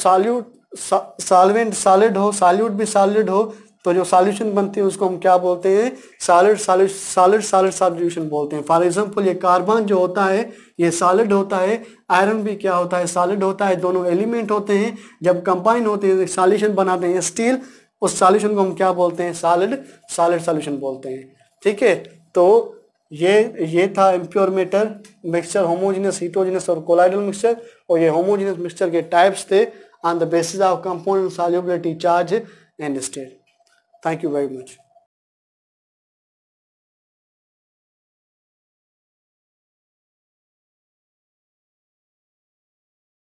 सॉलिड हो, सॉल्यूट भी सॉलिड हो, तो जो सॉल्यूशन बनती है उसको हम क्या बोलते हैं, सॉलिड सॉल्यूशन बोलते हैं। फॉर एग्जांपल ये कार्बन जो होता है ये सॉलिड होता है, आयरन भी क्या होता है, सॉलिड होता है। दोनों एलिमेंट होते हैं, जब कंबाइन होते हैं सॉल्यूशन बनाते हैं स्टील, उस सॉल्यूशन को हम क्या बोलते हैं, सॉलिड सॉल्यूशन बोलते हैं। ठीक है, तो ये था impure matter mixture, homogeneous, heterogeneous और कोलाइडल मिक्सचर। और ये होमोजेनियस मिक्सचर के टाइप्स थे on the basis of compound solubility, charge and state. Thank you very much.